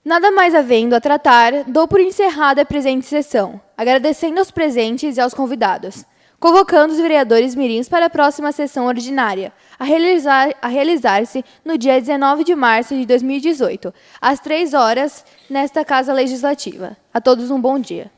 Nada mais havendo a tratar, dou por encerrada a presente sessão, agradecendo aos presentes e aos convidados. convocando os vereadores mirins para a próxima sessão ordinária, a realizar-se no dia 19 de março de 2018, às 3 horas, nesta Casa Legislativa. A todos um bom dia.